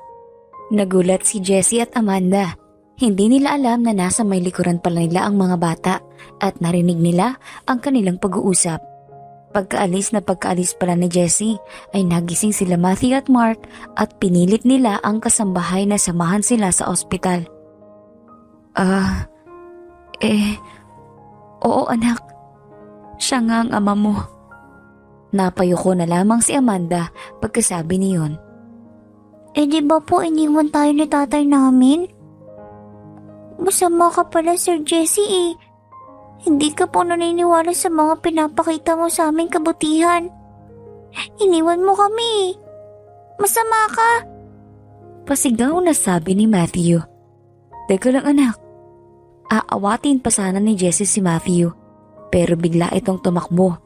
A: Nagulat si Jessie at Amanda. Hindi nila alam na nasa may likuran pala nila ang mga bata at narinig nila ang kanilang pag-uusap. Pagkaalis pala ni Jessie ay nagising sila Matthew at Mark at pinilit nila ang kasambahay na samahan sila sa ospital. Oo anak. Siya nga ang ama mo. Napayuko na lamang si Amanda pagkasabi niyon.
B: Di ba po iniwan tayo ni tatay namin? Masama ka pala, Sir Jesse. Hindi ka po naniniwala sa mga pinapakita mo sa aming kabutihan. Iniwan mo kami. Masama ka.
A: Pasigaw na sabi ni Matthew. Teka lang anak. Aawatin pa sana ni Jessie si Matthew, pero bigla itong tumakbo.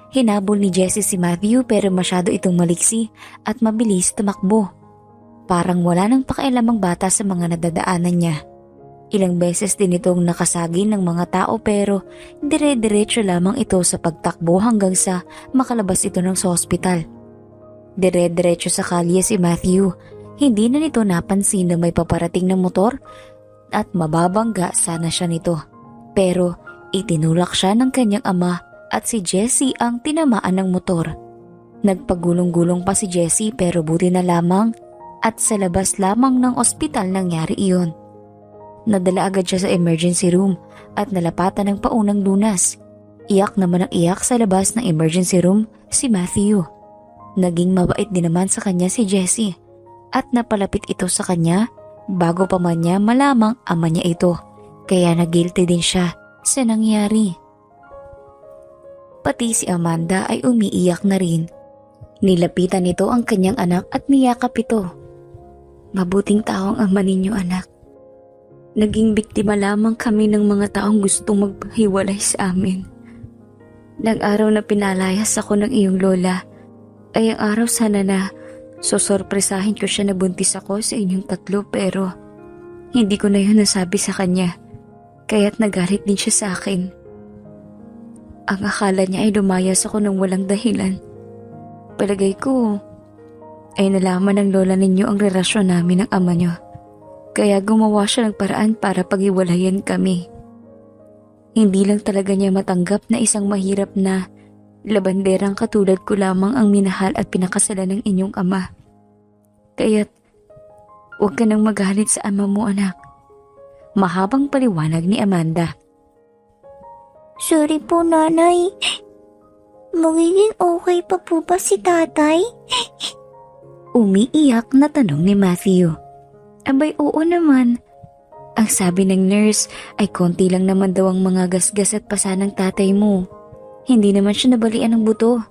A: Hinabol ni Jessie si Matthew pero masyado itong maliksi at mabilis tumakbo. Parang wala nang pakialam ang bata sa mga nadadaanan niya. Ilang beses din itong nakasagi ng mga tao pero dire-diretso lamang ito sa pagtakbo hanggang sa makalabas ito ng sa ospital. Dire-diretso sa kalye si Matthew. Hindi na nito napansin na may paparating na motor at mababangga sana siya nito. Pero itinulak siya ng kanyang ama at si Jessie ang tinamaan ng motor. Nagpagulong-gulong pa si Jessie pero buti na lamang at sa labas lamang ng ospital nangyari iyon. Nadala agad siya sa emergency room at nalapatan ng paunang lunas. Iyak naman ang iyak sa labas ng emergency room si Matthew. Naging mabait din naman sa kanya si Jessie at napalapit ito sa kanya bago pa man niya malamang ama niya ito. Kaya nag-guilty din siya sa nangyari. Pati si Amanda ay umiiyak na rin. Nilapitan nito ang kanyang anak at niyakap ito. Mabuting tao ang ama ninyo anak. Naging biktima lamang kami ng mga taong gustong maghiwalay sa amin. Nang araw na pinalayas ako ng iyong lola, ay ang araw sana na sosorpresahin ko siya na buntis ako sa inyong tatlo pero hindi ko na yun nasabi sa kanya, kaya't nagalit din siya sa akin. Ang akala niya ay lumayas ako ng walang dahilan. Palagay ko ay nalaman ng lola ninyo ang relasyon namin ng ama niyo. Kaya gumawa siya ng paraan para paghiwalayan kami. Hindi lang talaga niya matanggap na isang mahirap na labanderang katulad ko lamang ang minahal at pinakasalan ng inyong ama. Kaya't huwag ka nang magalit sa ama mo anak. Mahabang paliwanag ni Amanda.
B: Sorry po nanay. Magiging okay pa po ba si tatay?
A: Umiiyak na tanong ni Matthew. Abay oo naman. Ang sabi ng nurse ay konti lang naman daw ang mga gasgas at pasa ng tatay mo. Hindi naman siya nabalian ng buto.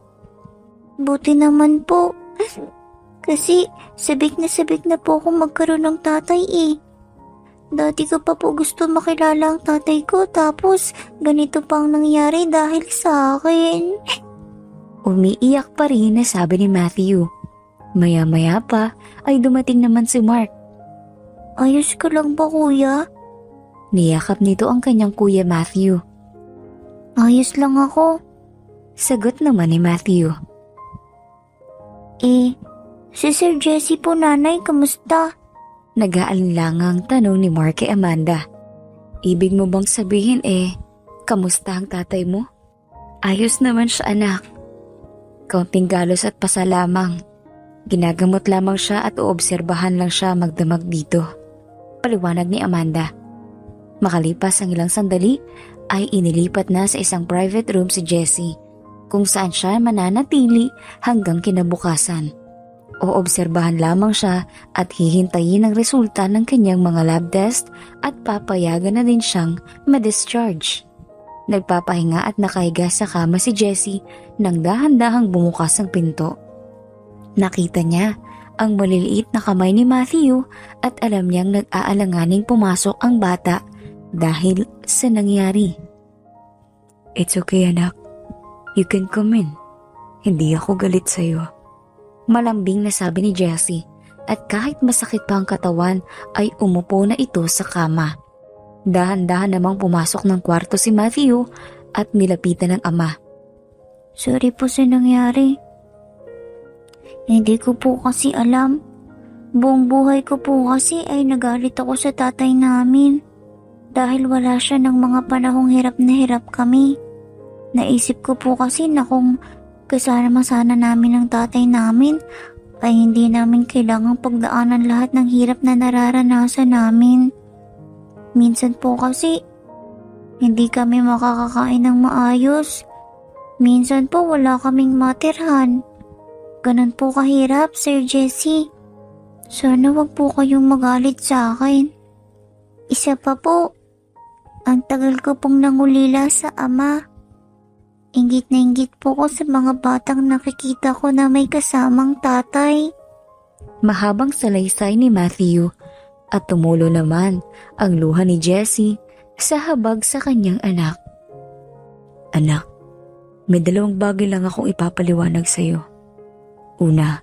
B: Buti naman po. Kasi sabik na po akong magkaroon ng tatay Dati ko pa po gusto makilala ang tatay ko tapos ganito pang nangyari dahil sa akin.
A: Umiiyak pa rin na sabi ni Matthew. Maya-maya pa ay dumating naman si Mark.
B: Ayos ka lang ba kuya?
A: Niyakap nito ang kanyang kuya Matthew.
B: Ayos lang ako.
A: Sagot naman ni Matthew.
B: Si Sir Jesse po nanay, kamusta?
A: Nag-aalinlangang tanong ni Mark kay Amanda. Ibig mo bang sabihin kamusta ang tatay mo? Ayos naman siya anak. Kaunting galos at pasa lamang. Ginagamot lamang siya at uobserbahan lang siya magdamag dito. Paliwanag ni Amanda. Makalipas ang ilang sandali ay inilipat na sa isang private room si Jessie kung saan siya mananatili hanggang kinabukasan. Oobserbahan lamang siya at hihintayin ang resulta ng kanyang mga lab test at papayagan na din siyang ma-discharge. Nagpapahinga at nakahiga sa kama si Jessie nang dahan-dahang bumukas ang pinto. Nakita niya ang maliliit na kamay ni Matthew at alam niyang nag-aalanganing pumasok ang bata dahil sa nangyari. "It's okay, anak. You can come in. Hindi ako galit sa'yo." Malambing na sabi ni Jessie, at kahit masakit pa ang katawan ay umupo na ito sa kama. Dahan-dahan namang pumasok ng kwarto si Matthew at nilapitan ng ama.
B: Sorry po sa nangyari. Hindi ko po kasi alam. Buong buhay ko po kasi ay nagalit ako sa tatay namin. Dahil wala siya ng mga panahong hirap na hirap kami. Naisip ko po kasi na kung kasama sana namin ang tatay namin, ay hindi namin kailangang pagdaanan lahat ng hirap na nararanasan namin. Minsan po kasi, hindi kami makakakain ng maayos. Minsan po wala kaming matirhan. Ganon po kahirap, Sir Jesse. Sana wag po kayong magalit sa akin. Isa pa po, ang tagal ko pong nangulila sa ama. Inggit na inggit po ko sa mga batang nakikita ko na may kasamang tatay.
A: Mahabang salaysay ni Matthew at tumulo naman ang luha ni Jessie sa habag sa kanyang anak. "Anak, may dalawang bagay lang akong ipapaliwanag sa'yo. Una,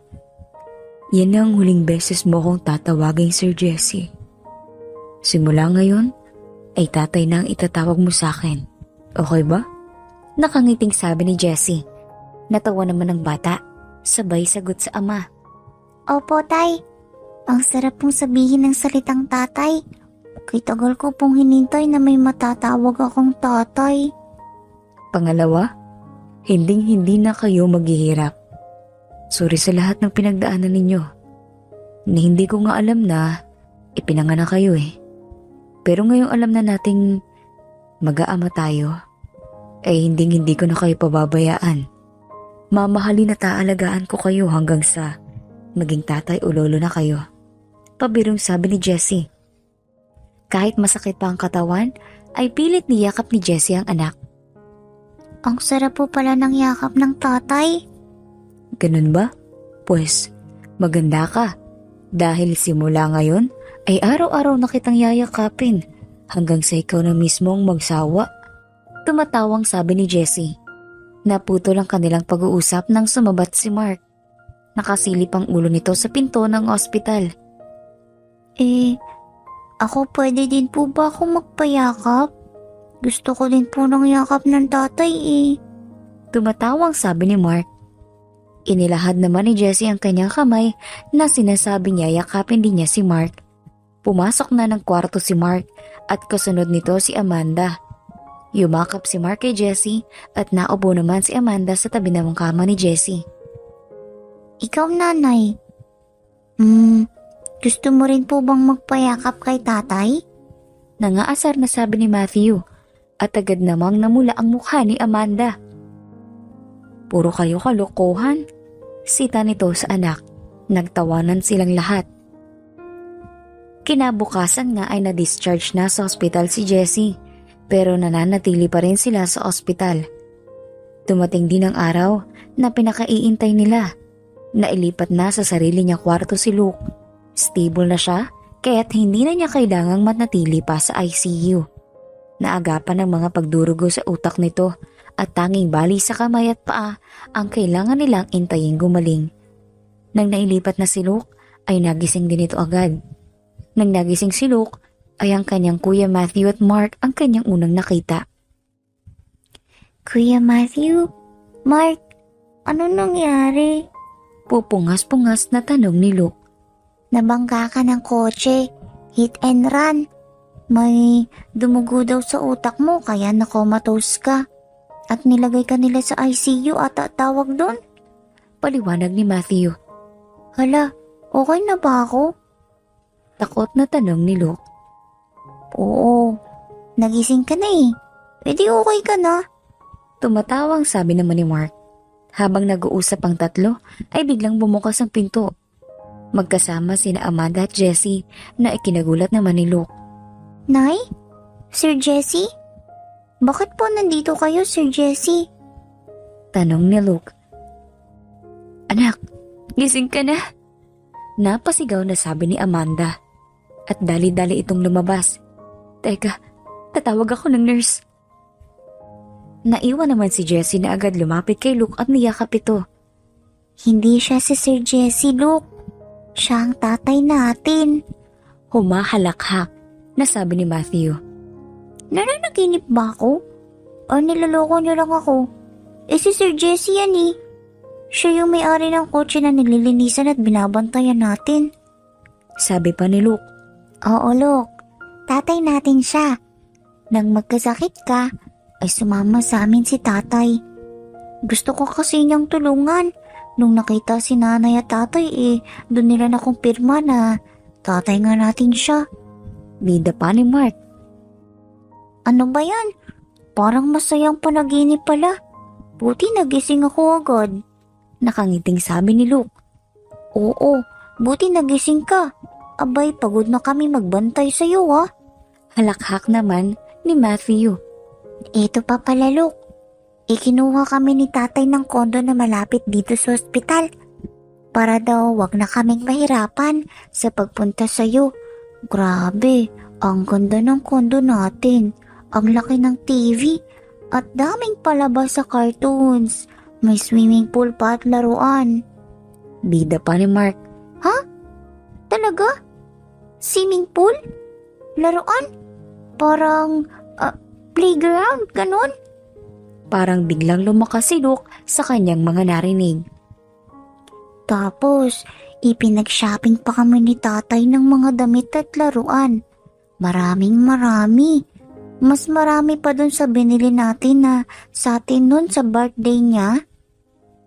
A: yan ang huling beses mo akong tatawagin Sir Jesse. Simula ngayon, ay tatay na ang itatawag mo sa akin. Okay ba?" Nakangiting sabi ni Jessie. Natawa naman ng bata, sabay sagot sa ama.
B: Opo, tay. Ang sarap pong sabihin ng salitang tatay. Kay tagal ko pong hinintay na may matatawag akong tatay.
A: Pangalawa, hindi na kayo maghihirap. Sorry sa lahat ng pinagdaanan ninyo. Hindi ko nga alam na ipinanganak kayo eh. Pero ngayong alam na nating mag-aama tayo, ay hindi ko na kayo pababayaan. Mamahalin at aalagaan ko kayo hanggang sa maging tatay o lolo na kayo. Pabirong sabi ni Jessie. Kahit masakit pa ang katawan, ay pilit niyakap ni Jessie ang anak.
B: Ang sarap po pala ng yakap ng tatay.
A: Ganun ba? Pues, maganda ka. Dahil simula ngayon, ay araw-araw na kitang yayakapin hanggang sa ikaw na mismong magsawa. Tumatawang sabi ni Jessie. Naputol ang kanilang pag-uusap nang sumabat si Mark. Nakasilip ang ulo nito sa pinto ng ospital.
B: Ako pwede din po ba akong magpayakap? Gusto ko din po ng yakap ng tatay
A: Tumatawang sabi ni Mark. Inilahad naman ni Jessie ang kanyang kamay na sinasabi niya yakapin din niya si Mark. Pumasok na ng kwarto si Mark at kasunod nito si Amanda. Yumakap si Mark kay Jessie at naupo naman si Amanda sa tabi ng kama ni Jessie.
B: Ikaw, nanay. Gusto mo rin po bang magpayakap kay tatay?
A: Nangaasar na sabi ni Matthew at agad namang namula ang mukha ni Amanda. Puro kayo kalokohan, sita nito sa anak. Nagtawanan silang lahat. Kinabukasan nga ay na-discharge na sa ospital si Jessie, pero nananatili pa rin sila sa ospital. Dumating din ang araw na pinakaiintay nila. Nailipat na sa sarili niya kwarto si Luke. Stable na siya, kaya't hindi na niya kailangang manatili pa sa ICU. Naagapan ng mga pagdurugo sa utak nito at tanging bali sa kamay at paa ang kailangan nilang intayin gumaling. Nang nailipat na si Luke, ay nagising din ito agad. Nang nagising si Luke, ay ang kanyang Kuya Matthew at Mark ang kanyang unang nakita.
B: Kuya Matthew? Mark, ano nangyari?
A: Pupungas-pungas na tanong ni Luke.
B: Nabangga ka ng kotse. Hit and run. May dumugo daw sa utak mo kaya nakomatose ka. At nilagay ka nila sa ICU at tawag doon?
A: Paliwanag ni Matthew.
B: Hala, okay na ba ako?
A: Takot na tanong ni Luke.
B: Oo, nagising ka na E di okay ka na.
A: Tumatawang sabi naman ni Mark. Habang nag-uusap ang tatlo, ay biglang bumukas ang pinto. Magkasama sina Amanda at Jessie na ikinagulat naman ni Luke.
B: Nay? Sir Jesse? Bakit po nandito kayo, Sir Jesse?
A: Tanong ni Luke. Anak, Gising ka na? Napasigaw na sabi ni Amanda. At dali-dali itong lumabas. Teka, tatawag ako ng nurse. Naiwan naman si Jessie na agad lumapit kay Luke at niyakap ito.
B: Hindi siya si Sir Jesse, Luke. Siya ang tatay natin.
A: Humahalakhak na sabi ni Matthew.
B: Nananaginip ba ako? O niloloko niyo lang ako? Si Sir Jesse yan eh. Siya yung may-ari ng kotse na nililinisan at binabantayan natin.
A: Sabi pa ni Luke.
B: Oo, Luke. Tatay natin siya. Nang magkasakit ka, ay sumama sa amin si tatay. Gusto ko kasi niyang tulungan. Nung nakita si nanay at tatay doon nila nakumpirma na tatay nga natin siya.
A: Bida pa ni Mark.
B: Ano ba yan? Parang masayang panaginip pala. Buti nagising ako agad.
A: Nakangiting sabi ni Luke.
B: Oo, buti nagising ka. Abay, pagod na kami magbantay sa'yo ah.
A: Halakhak naman ni Matthew.
B: Ito pa pala, Luke. Ikinuha kami ni tatay ng kondo na malapit dito sa ospital. Para daw wag na kaming mahirapan sa pagpunta sa'yo. Grabe, ang ganda ng kondo natin. Ang laki ng TV at daming palabas sa cartoons. May swimming pool pa at laruan.
A: Bida pa ni Mark.
B: Ha? Talaga? Swimming pool? Laruan? Parang playground, ganon?
A: Parang biglang lumakas si Luke sa kanyang mga narinig.
B: Tapos, ipinag-shopping pa kami ni tatay ng mga damit at laruan. Maraming marami. Mas marami pa dun sa binili natin na sa atin nun sa birthday niya.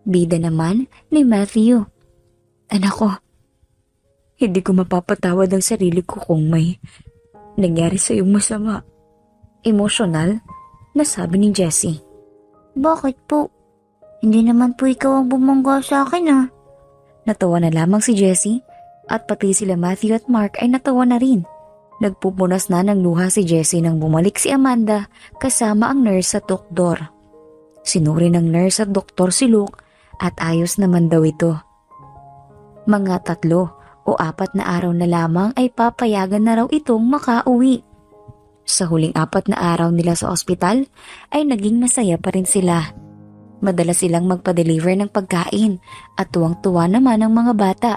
A: Bida naman ni Matthew. Anak ko, hindi ko mapapatawad ang sarili ko kung may nangyari sa iyong masama. Emosyonal na sabi ni Jessie.
B: Bakit po? Hindi naman po ikaw ang bumangga sa akin ah.
A: Natawa na lamang si Jessie at pati sila Matthew at Mark ay natawa na rin. Nagpupunas na ng luha si Jessie nang bumalik si Amanda kasama ang nurse at doktor. Sinuri ng nurse at doktor si Luke at ayos naman daw ito. Mga 3 o 4 na araw na lamang ay papayagan na raw itong makauwi. Sa huling 4 na araw nila sa ospital ay naging masaya pa rin sila. Madalas silang magpa-deliver ng pagkain at tuwang-tuwa naman ang mga bata.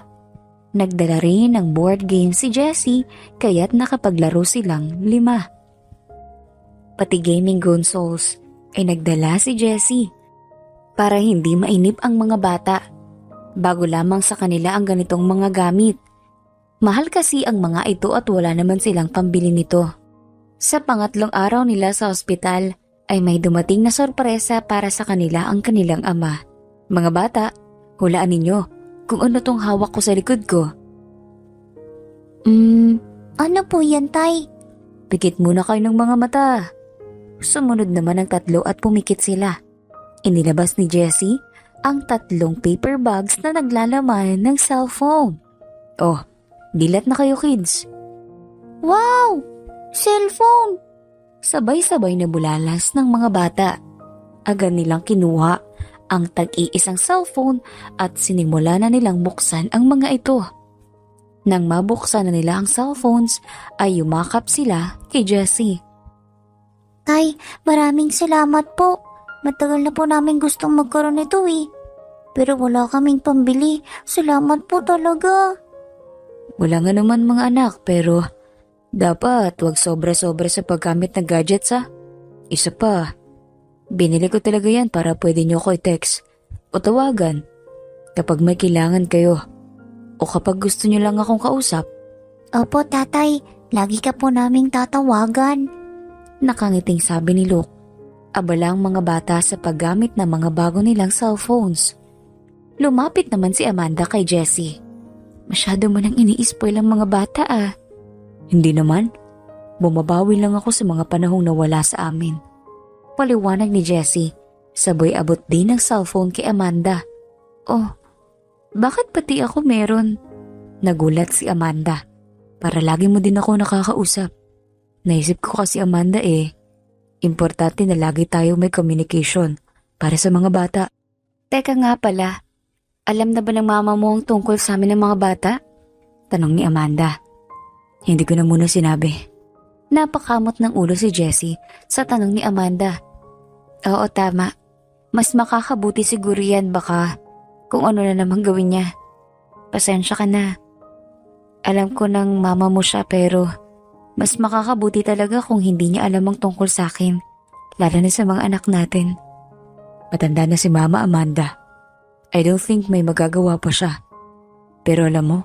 A: Nagdala rin ng board game si Jessie kaya't nakapaglaro silang 5. Pati gaming consoles ay nagdala si Jessie para hindi mainip ang mga bata. Bago lamang sa kanila ang ganitong mga gamit. Mahal kasi ang mga ito at wala naman silang pambili nito. Sa pangatlong araw nila sa ospital ay may dumating na sorpresa para sa kanila ang kanilang ama. Mga bata, hulaan ninyo kung ano tong hawak ko sa likod ko.
B: Ano po yan, tay?
A: Pikit muna kayo ng mga mata. Sumunod naman ang 3 at pumikit sila. Inilabas ni Jessie ang 3 paper bags na naglalaman ng cellphone. Oh, dilat na kayo kids.
B: Wow! Cellphone!
A: Sabay-sabay na bulalas ng mga bata. Agad nilang kinuha ang tag-iisang cellphone at sinimula na nilang buksan ang mga ito. Nang mabuksan na nila ang cellphones ay yumakap sila kay Jessie.
B: Tay, maraming salamat po. Matagal na po namin gustong magkaroon nito eh. Pero wala kaming pambili. Salamat po talaga.
A: Wala nga naman mga anak pero dapat wag sobra-sobra sa paggamit ng gadgets ha. Isa pa, binili ko talaga yan para pwede nyo ko i-text o tawagan kapag may kailangan kayo o kapag gusto nyo lang akong kausap.
B: Opo tatay, lagi ka po naming tatawagan.
A: Nakangiting sabi ni Luke. Abala ang mga bata sa paggamit ng mga bago nilang cellphones. Lumapit naman si Amanda kay Jessie. Masyado mo nang ini-spoil ang mga bata ah. Hindi naman. Bumabawi lang ako sa mga panahong nawala sa amin. Paliwanag ni Jessie. Sabay abot din ng cellphone kay Amanda. Oh, bakit pati ako meron? Nagulat si Amanda. Para lagi mo din ako nakakausap. Naisip ko kasi Amanda importante na lagi tayo may communication para sa mga bata. Teka nga pala, Alam na ba ng mama mo ang tungkol sa amin ng mga bata? Tanong ni Amanda. Hindi ko na muna sinabi. Napakamot ng ulo si Jessie sa tanong ni Amanda. Oo, tama. Mas makakabuti siguro yan baka kung ano na naman gawin niya. Pasensya ka na. Alam ko ng mama mo siya pero mas makakabuti talaga kung hindi niya alam ang tungkol sa akin. Lalo na sa mga anak natin. Matanda na si Mama Amanda. I don't think may magagawa pa siya. Pero alam mo,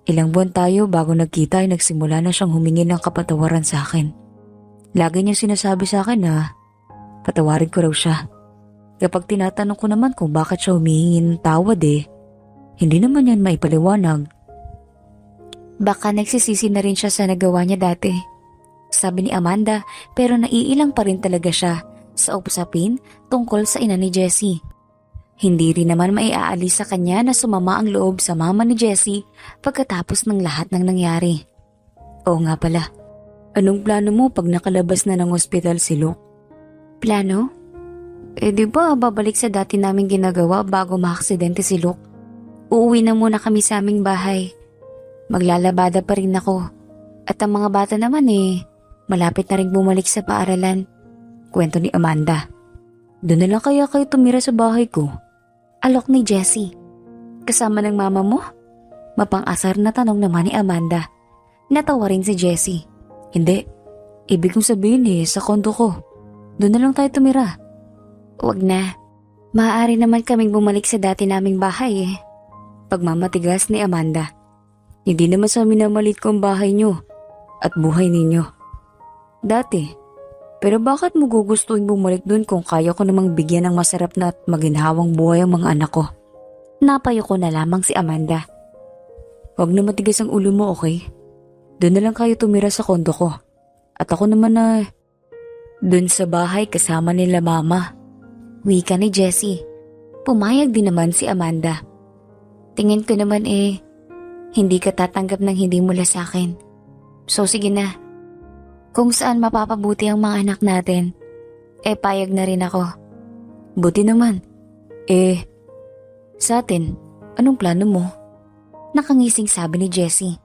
A: ilang buwan tayo bago nagkita ay nagsimula na siyang humingi ng kapatawaran sa akin. Lagi niyang sinasabi sa akin na patawarin ko raw siya. Kapag tinatanong ko naman kung bakit siya humihingi ng tawad hindi naman yan maipaliwanag. Baka nagsisisi na rin siya sa nagawa niya dati. Sabi ni Amanda pero naiilang pa rin talaga siya sa usapin tungkol sa ina ni Jessie. Hindi rin naman maiaalis sa kanya na sumama ang loob sa mama ni Jessie pagkatapos ng lahat ng nangyari. Oo nga pala, anong plano mo pag nakalabas na ng ospital si Luke? Plano? Di ba babalik sa dati naming ginagawa bago maaksidente si Luke? Uuwi na muna kami sa aming bahay. Maglalabada pa rin ako. At ang mga bata naman malapit na rin bumalik sa paaralan. Kwento ni Amanda. Doon na lang kaya kayo tumira sa bahay ko? Alok ni Jessie. Kasama ng mama mo? Mapang-asar na tanong naman ni Amanda. Natawa rin si Jessie. Hindi. Ibig kong sabihin sa kondo ko. Doon na lang tayo tumira. Wag na. Maaari naman kaming bumalik sa dati naming bahay Pagmamatigas ni Amanda. Hindi naman sa minamalit ko ang bahay niyo at buhay ninyo. Dati. Pero bakit mo gugustuhin bumalik dun kung kaya ko namang bigyan ng masarap na at maginhawang buhay ang mga anak ko? Napayo ko na lamang si Amanda. Huwag na matigas ang ulo mo, okay? Doon na lang kayo tumira sa kondo ko. At ako naman dun sa bahay kasama nila mama. Wika ni Jessie. Pumayag din naman si Amanda. Tingin ko naman hindi ka tatanggap ng hindi mula sa akin. So sige na. Kung saan mapapabuti ang mga anak natin, payag na rin ako. Buti naman. Sa atin, anong plano mo? Nakangising sabi ni Jessie.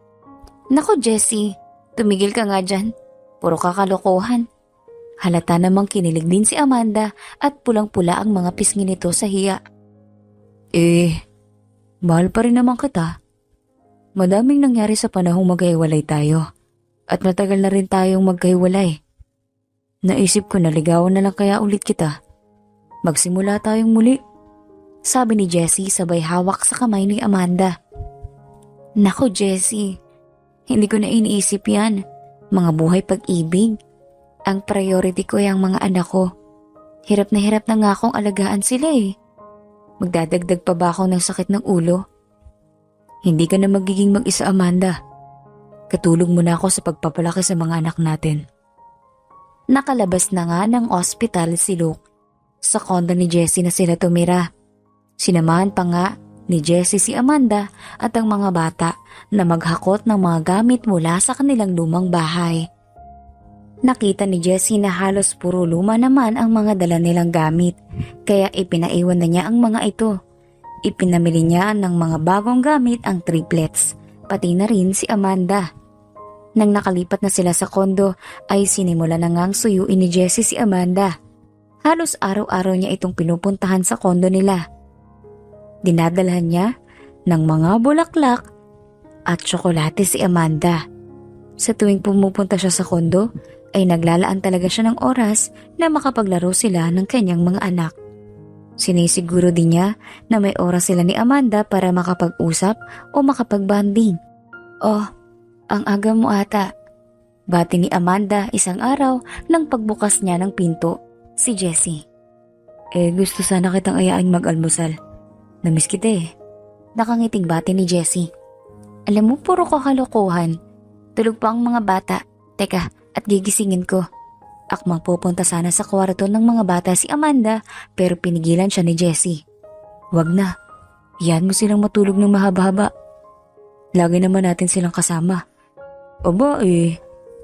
A: Nako Jessie, tumigil ka nga dyan. Puro kakalokohan. Halata namang kinilig din si Amanda at pulang-pula ang mga pisngi nito sa hiya. Mahal pa rin naman kita. Madaming nangyari sa panahong maghiwalay tayo. At matagal na rin tayong magkahiwalay. Naisip ko na ligawan na lang kaya ulit kita. Magsimula tayong muli. Sabi ni Jessie sabay hawak sa kamay ni Amanda. Nako Jessie, hindi ko na iniisip yan. Mga buhay pag-ibig. Ang priority ko ay ang mga anak ko. Hirap na nga akong alagaan sila Magdadagdag pa ba ako ng sakit ng ulo? Hindi ka na magiging mag-isa Amanda. Katulong mo na ako sa pagpapalaki sa mga anak natin. Nakalabas na nga ng ospital si Luke. Sa kondo ni Jessie na sila tumira. Sinamahan pa nga ni Jessie si Amanda at ang mga bata na maghakot ng mga gamit mula sa kanilang lumang bahay. Nakita ni Jessie na halos puro luma naman ang mga dala nilang gamit, kaya ipinaiwan na niya ang mga ito. Ipinamili niya ng mga bagong gamit ang triplets, pati na rin si Amanda. Nang nakalipat na sila sa kondo ay sinimula na ngang suyuin ni Jessie si Amanda. Halos araw-araw niya itong pinupuntahan sa kondo nila. Dinadalhan niya ng mga bulaklak at tsokolate si Amanda. Sa tuwing pumupunta siya sa kondo ay naglalaan talaga siya ng oras na makapaglaro sila ng kanyang mga anak. Sinisiguro din niya na may oras sila ni Amanda para makapag-usap o makapag-bonding. Oh, ang aga mo ata. Bati ni Amanda isang araw nang pagbukas niya ng pinto si Jessie. Gusto sana kitang ayaing mag-almusal. Namiss kita Nakangiting bati ni Jessie. Alam mo, puro kakalokohan. Tulog pa ang mga bata. Teka, at gigisingin ko. Akmang pupunta sana sa kwarto ng mga bata si Amanda pero pinigilan siya ni Jessie. Wag na. Iyan mo silang matulog ng mahaba-haba. Lagi naman natin silang kasama. Aba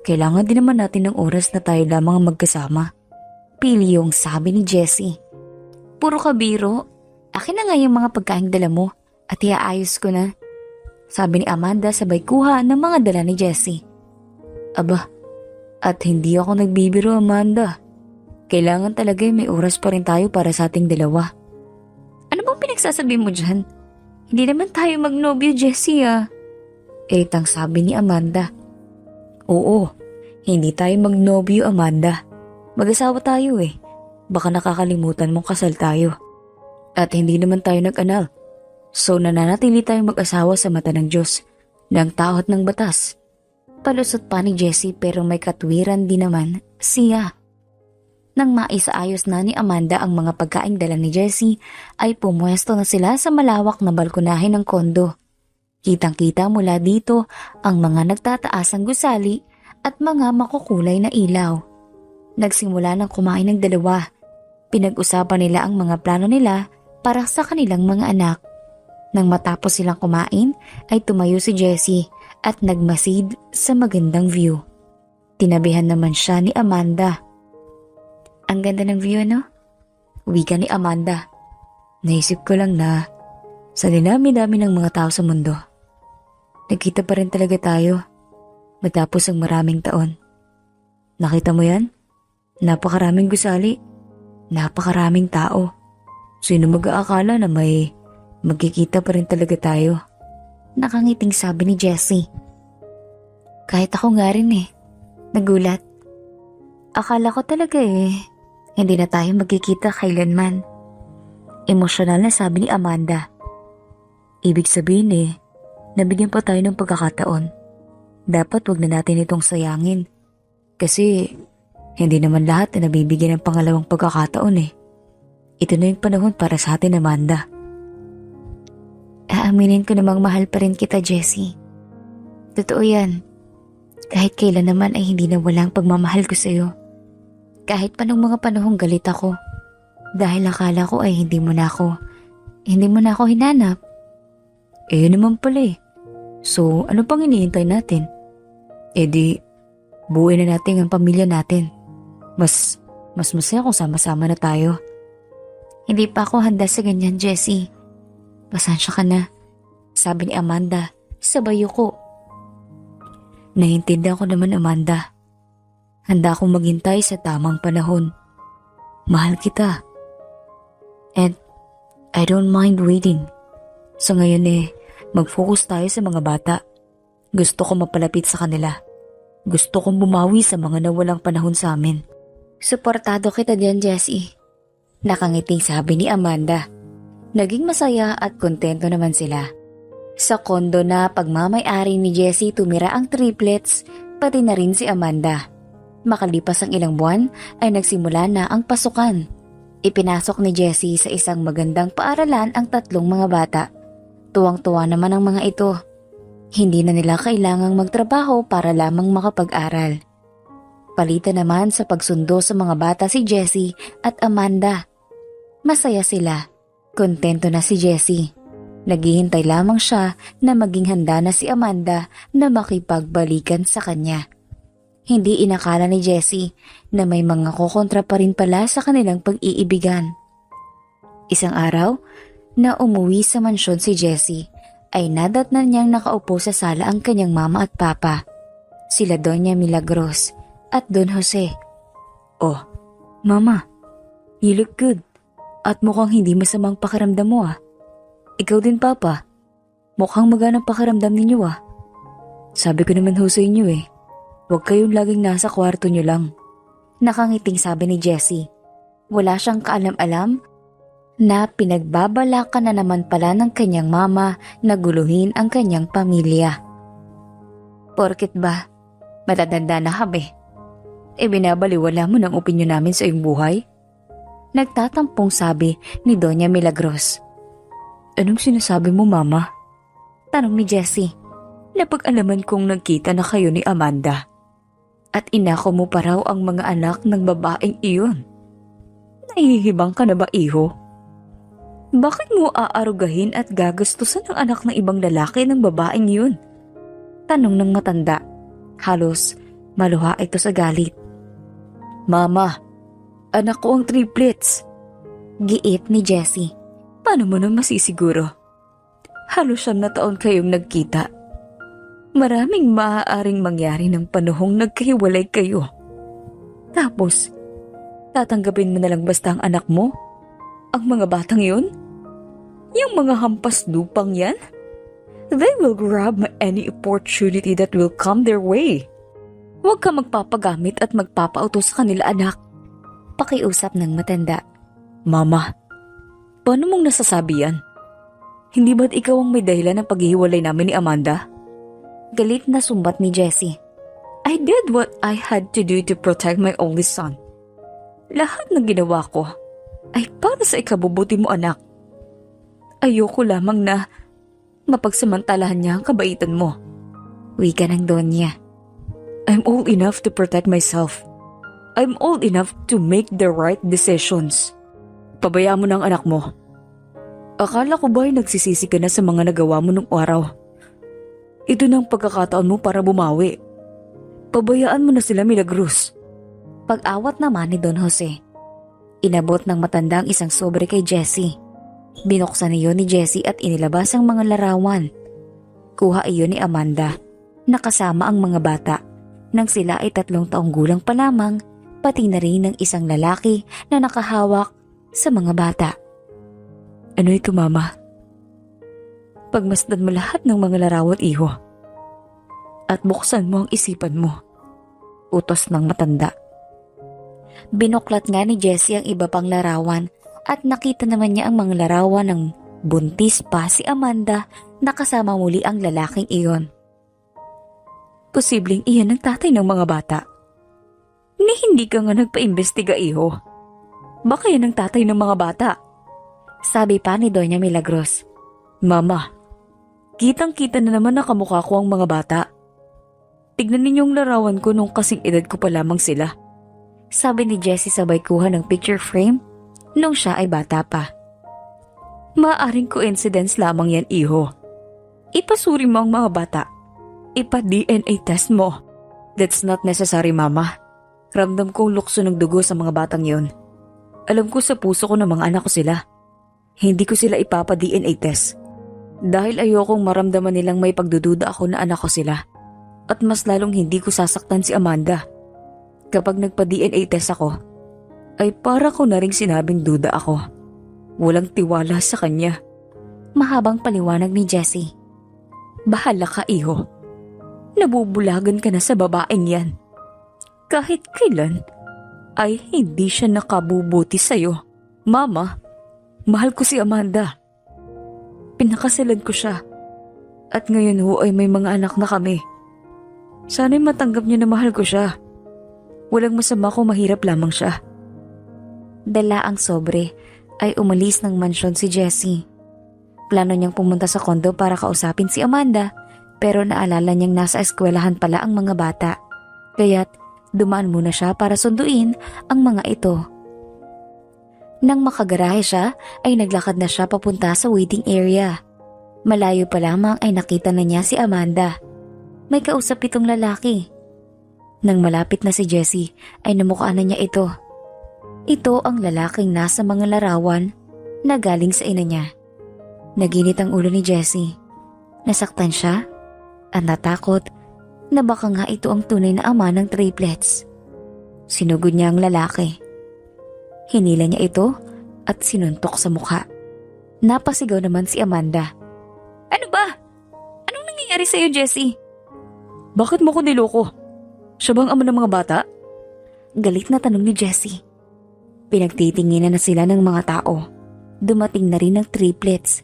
A: kailangan din naman natin ng oras na tayo lamang magkasama. Pili yung sabi ni Jessie. Puro kabiro. Akin na nga yung mga pagkaing dala mo at iaayos ko na. Sabi ni Amanda sabay kuha ng mga dala ni Jessie. Aba, at hindi ako nagbibiro, Amanda. Kailangan talaga may oras pa rin tayo para sa ating dalawa. Ano bang pinagsasabi mo dyan? Hindi naman tayo magnobyo, Jessie ah. Iritang sabi ni Amanda. Oo, hindi tayo magnobyo, Amanda. Mag-asawa tayo eh. Baka nakakalimutan mong kasal tayo. At hindi naman tayo nag-anal. So nananatili tayong mag-asawa sa mata ng Diyos, ng tao at ng batas. Palusot pa ni Jessie pero may katwiran din naman siya. Nang maisaayos na ni Amanda ang mga pagkaing dala ni Jessie, ay pumwesto na sila sa malawak na balkonahe ng kondo. Kitang-kita mula dito ang mga nagtataasang gusali at mga makukulay na ilaw. Nagsimula ng kumain ng dalawa. Pinag-usapan nila ang mga plano nila para sa kanilang mga anak. Nang matapos silang kumain, ay tumayo si Jessie at nagmasid sa magandang view. Tinabihan naman siya ni Amanda. Ang ganda ng view, ano? Wika ni Amanda. Naisip ko lang na sa dinami-dami ng mga tao sa mundo, nagkita pa rin talaga tayo matapos ang maraming taon. Nakita mo yan? Napakaraming gusali. Napakaraming tao. Sino mag-aakala na may magkikita pa rin talaga tayo? Nakangiting sabi ni Jessie. Kahit ako nga rin eh. Nagulat. Akala ko talaga hindi na tayo magkikita kailanman. Emosyonal na sabi ni Amanda. Ibig sabihin nabigyan pa tayo ng pagkakataon. Dapat wag na natin itong sayangin. Kasi hindi naman lahat na nabibigyan ng pangalawang pagkakataon eh. Ito na yung panahon para sa atin, Amanda. Aaminin ko namang mahal pa rin kita, Jessie. Totoo yan. Kahit kailan naman ay hindi na walang pagmamahal ko sa'yo. Kahit pa nung mga panahong galit ako. Dahil akala ko ay hindi mo na ako hinanap. Yun naman pala eh. So, ano pang hinihintay natin? Di, buuin na natin ang pamilya natin. Mas masaya kung sama-sama na tayo. Hindi pa ako handa sa ganyan, Jessie. Pasensya ka na, sabi ni Amanda, sabay yuko. Naiintindihan ko naman, Amanda. Handa akong maghintay sa tamang panahon. Mahal kita. And I don't mind waiting. So ngayon mag-focus tayo sa mga bata. Gusto ko mapalapit sa kanila. Gusto kong bumawi sa mga nawalang panahon sa amin. Suportado kita diyan, Jessie. Nakangiting sabi ni Amanda. Naging masaya at kontento naman sila. Sa kondo na pagmamay-ari ni Jessie tumira ang triplets, pati na rin si Amanda. Makalipas ang ilang buwan ay nagsimula na ang pasukan. Ipinasok ni Jessie sa isang magandang paaralan ang tatlong mga bata. Tuwang-tuwa naman ang mga ito. Hindi na nila kailangang magtrabaho para lamang makapag-aral. Palitan naman sa pagsundo sa mga bata si Jessie at Amanda. Masaya sila. Kontento na si Jessie. Naghihintay lamang siya na maging handa na si Amanda na makipagbalikan sa kanya. Hindi inakala ni Jessie na may mga kukontra pa rin pala sa kanilang pag-iibigan. Isang araw, na umuwi sa mansyon si Jessie, ay nadatnan niyang nakaupo sa sala ang kanyang mama at papa. Sila Doña Milagros at Don Jose. Oh, Mama, you look good. At mukhang hindi masamang pakiramdam mo ah. Ikaw din, Papa. Mukhang maganang pakiramdam ninyo ah. Sabi ko naman ho sa inyo huwag kayong laging nasa kwarto nyo lang. Nakangiting sabi ni Jessie. Wala siyang kaalam-alam na pinagbabalakan na naman pala ng kanyang mama na guluhin ang kanyang pamilya. Porket ba, matatanda na kami? Binabaliwala mo ng opinyon namin sa iyong buhay? Nagtatampong sabi ni Doña Milagros. Anong sinasabi mo, Mama? Tanong ni Jessie. Napag-alaman kong nagkita na kayo ni Amanda. At inako mo pa raw ang mga anak ng babaeng iyon. Nahihibang ka na ba, iho? Bakit mo aarugahin at gagastusan ang anak ng ibang lalaki ng babaeng iyon? Tanong ng matanda. Halos maluha ito sa galit. Mama, anak ko ang triplets. Giit ni Jessie. Paano mo na masisiguro? Halos 9 na taon kayong nagkita. Maraming maaaring mangyari ng panahong nagkahiwalay kayo. Tapos, tatanggapin mo na lang basta ang anak mo? Ang mga batang yun? Yung mga hampas lupang yan? They will grab any opportunity that will come their way. Huwag ka magpapagamit at magpapautos sa kanila, anak.
B: Pakiusap ng matanda.
A: Mama, paano mong nasasabi yan? Hindi ba't ikaw ang may dahilan ng paghihiwalay namin ni Amanda?
B: Galit na sumbat ni Jessie.
A: I did what I had to do to protect my only son. Lahat ng ginawa ko ay para sa ikabubuti mo, anak. Ayoko lamang na mapagsamantalahan niya ang kabaitan mo.
B: Wika ng Donya.
A: I'm old enough to protect myself. I'm old enough to make the right decisions. Pabayaan mo ng anak mo. Akala ko ba'y nagsisisi ka na sa mga nagawa mo nung araw? Ito na ang pagkakataon mo para bumawi. Pabayaan mo na sila, Milagros.
B: Pag-awat naman ni Don Jose. Inabot ng matanda ang isang sobre kay Jessie. Binuksan iyon ni Jessie at inilabas ang mga larawan. Kuha iyon ni Amanda, nakasama ang mga bata. Nang sila ay 3 taong gulang pa lamang, pati na rin ng isang lalaki na nakahawak sa mga bata.
A: Ano ito, Mama? Pagmasdan mo lahat ng mga larawan, iho. At buksan mo ang isipan mo. Utos ng matanda.
B: Binuklat nga ni Jessie ang iba pang larawan at nakita naman niya ang mga larawan ng buntis pa si Amanda na kasama muli ang lalaking iyon.
A: Posibleng iyan ang tatay ng mga bata. Hindi ka nga nagpa-imbestiga, iho. Baka yan ang tatay ng mga bata.
B: Sabi pa ni Doña Milagros.
A: Mama, kitang-kita na naman na kamukha ko ang mga bata. Tignan ninyong larawan ko nung kasing edad ko pa lamang sila.
B: Sabi ni Jessie sabay kuha ng picture frame nung siya ay bata pa.
A: Maaring coincidence lamang yan, iho. Ipasuri mo ang mga bata. Ipa-DNA test mo. That's not necessary, Mama. Ramdam kong lukso ng dugo sa mga batang yon. Alam ko sa puso ko na mga anak ko sila. Hindi ko sila ipapa-DNA test. Dahil ayokong maramdaman nilang may pagdududa ako na anak ko sila. At mas lalong hindi ko sasaktan si Amanda. Kapag nagpa-DNA test ako, ay para ko na ring sinabing duda ako. Walang tiwala sa kanya.
B: Mahabang paliwanag ni Jessie.
A: Bahala ka, iho. Nabubulagan ka na sa babaeng yan. Kahit kailan, ay hindi siya nakabubuti sa'yo. Mama, mahal ko si Amanda. Pinakasalan ko siya. At ngayon ho ay may mga anak na kami. Sana'y matanggap niyo na mahal ko siya. Walang masama kung mahirap lamang siya.
B: Dala ang sobre ay umalis ng mansyon si Jessie. Plano niyang pumunta sa kondo para kausapin si Amanda, pero naalala niyang nasa eskwelahan pala ang mga bata. Kaya't dumaan muna siya para sunduin ang mga ito. Nang makagarahe siya, ay naglakad na siya papunta sa waiting area. Malayo pa lamang ay nakita na niya si Amanda. May kausap itong lalaki. Nang malapit na si Jessie, ay namukhaan na niya ito. Ito ang lalaking nasa mga larawan na galing sa ina niya. Naginit ang ulo ni Jessie. Nasaktan siya at natakot na baka nga ito ang tunay na ama ng triplets. Sinugod niya ang lalaki. Hinila niya ito at sinuntok sa mukha. Napasigaw naman si Amanda.
A: Ano ba? Anong nangyayari sa'yo, Jessie? Bakit mo ko niloko? Siya bang ama ng mga bata?
B: Galit na tanong ni Jessie. Pinagtitinginan na sila ng mga tao. Dumating na rin ang triplets.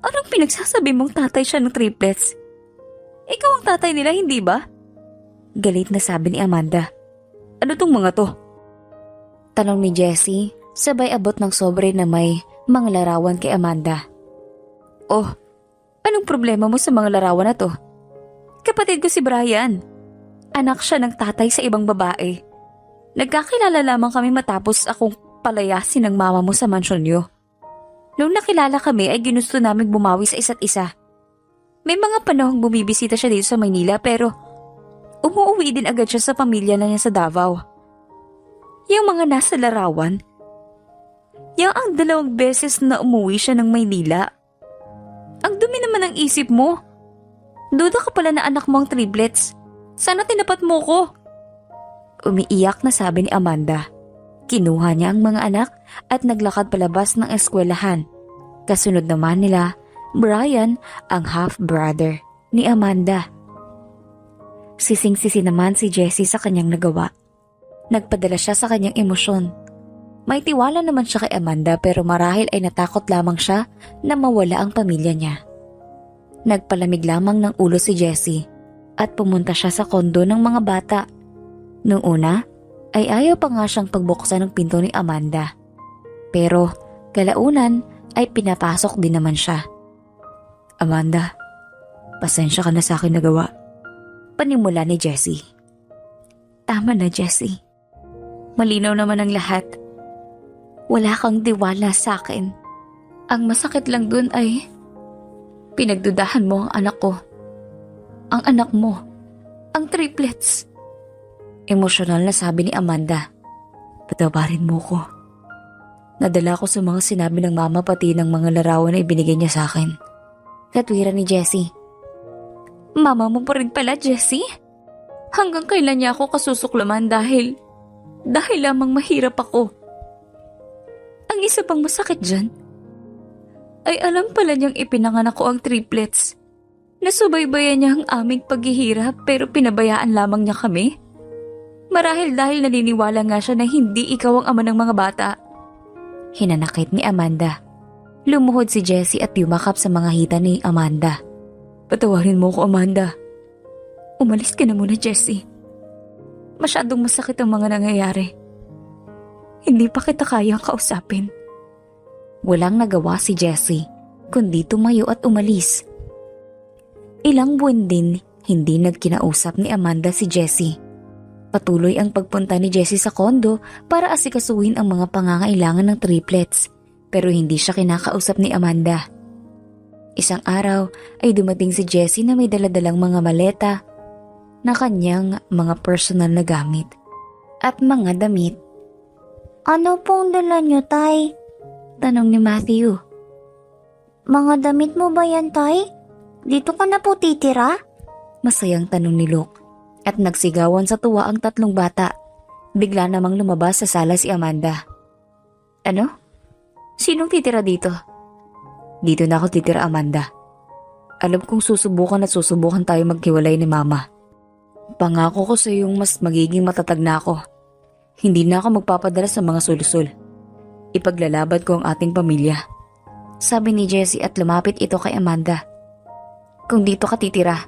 A: Anong pinagsasabi mong tatay siya ng triplets? Ikaw ang tatay nila, hindi ba?
B: Galit na sabi ni Amanda.
A: Ano tong mga to?
B: Tanong ni Jessie, sabay abot ng sobre na may mga larawan kay Amanda.
A: Oh, anong problema mo sa mga larawan na to? Kapatid ko si Brian. Anak siya ng tatay sa ibang babae. Nagkakilala lamang kami matapos akong palayasin ng mama mo sa mansyon niyo. Nung nakilala kami ay ginusto naming bumawi sa isa't isa. May mga panahong bumibisita siya dito sa Maynila pero umuwi din agad siya sa pamilya na niya sa Davao. Yung mga nasa larawan, Yang ang 2 beses na umuwi siya ng Maynila. Ang dumi naman ng isip mo. Duda ka pala na anak mo ang triplets. Sana tinapat mo ko. Umiiyak na sabi ni Amanda. Kinuha niya ang mga anak at naglakad palabas ng eskwelahan. Kasunod naman nila, Brian, ang half-brother ni Amanda. Sising-sisi naman si Jessie sa kanyang nagawa. Nagpadala siya sa kanyang emosyon. May tiwala naman siya kay Amanda pero marahil ay natakot lamang siya na mawala ang pamilya niya. Nagpalamig lamang ng ulo si Jessie at pumunta siya sa kondo ng mga bata. Noong una, ay ayaw pa nga siyang pagbuksan ng pinto ni Amanda. Pero kalaunan ay pinapasok din naman siya. Amanda, pasensya ka na sa akin nagawa. Panimula ni Jessie. Tama na, Jessie. Malinaw naman ang lahat. Wala kang diwala sa akin. Ang masakit lang dun ay pinagdudahan mo ang anak ko. Ang anak mo. Ang triplets. Emosyonal na sabi ni Amanda. Patawarin mo ko. Nadala ko sa mga sinabi ng mama pati ng mga larawan na ibinigay niya sa akin. Katwiran ni Jessie. Mama mo pa rin pala, Jessie? Hanggang kailan niya ako kasusuklaman dahil lamang mahirap ako. Ang isa pang masakit dyan, ay alam pala niyang ipinanganak ko ang triplets. Nasubaybayan niya ang aming paghihirap pero pinabayaan lamang niya kami. Marahil dahil naniniwala nga siya na hindi ikaw ang ama ng mga bata. Hinanakit ni Amanda. Lumuhod si Jessie at yumakap sa mga hita ni Amanda. Patawarin mo ko, Amanda. Umalis ka na muna, Jessie. Masyadong masakit ang mga nangyayari. Hindi pa kita kayang kausapin. Walang nagawa si Jessie, kundi tumayo at umalis. Ilang buwan din, hindi nagkinausap ni Amanda si Jessie. Patuloy ang pagpunta ni Jessie sa kondo para asikasuhin ang mga pangangailangan ng triplets, pero hindi siya kinakausap ni Amanda. Isang araw ay dumating si Jessie na may daladalang mga maleta na kanyang mga personal na gamit at mga damit.
B: Ano pong dala niyo, Tay?
A: Tanong ni Matthew.
B: Mga damit mo ba yan, Tay? Dito ka na po titira?
A: Masayang tanong ni Luke at nagsigawan sa tuwa ang 3 bata. Bigla namang lumabas sa sala si Amanda. Ano? Sinong titira dito? Dito na ako titira, Amanda. Alam kong susubukan tayo maghiwalay ni Mama. Pangako ko sa iyong mas magiging matatag na ako. Hindi na ako magpapadala sa mga sulusol. Ipaglalaban ko ang ating pamilya. Sabi ni Jessie at lumapit ito kay Amanda. Kung dito ka titira,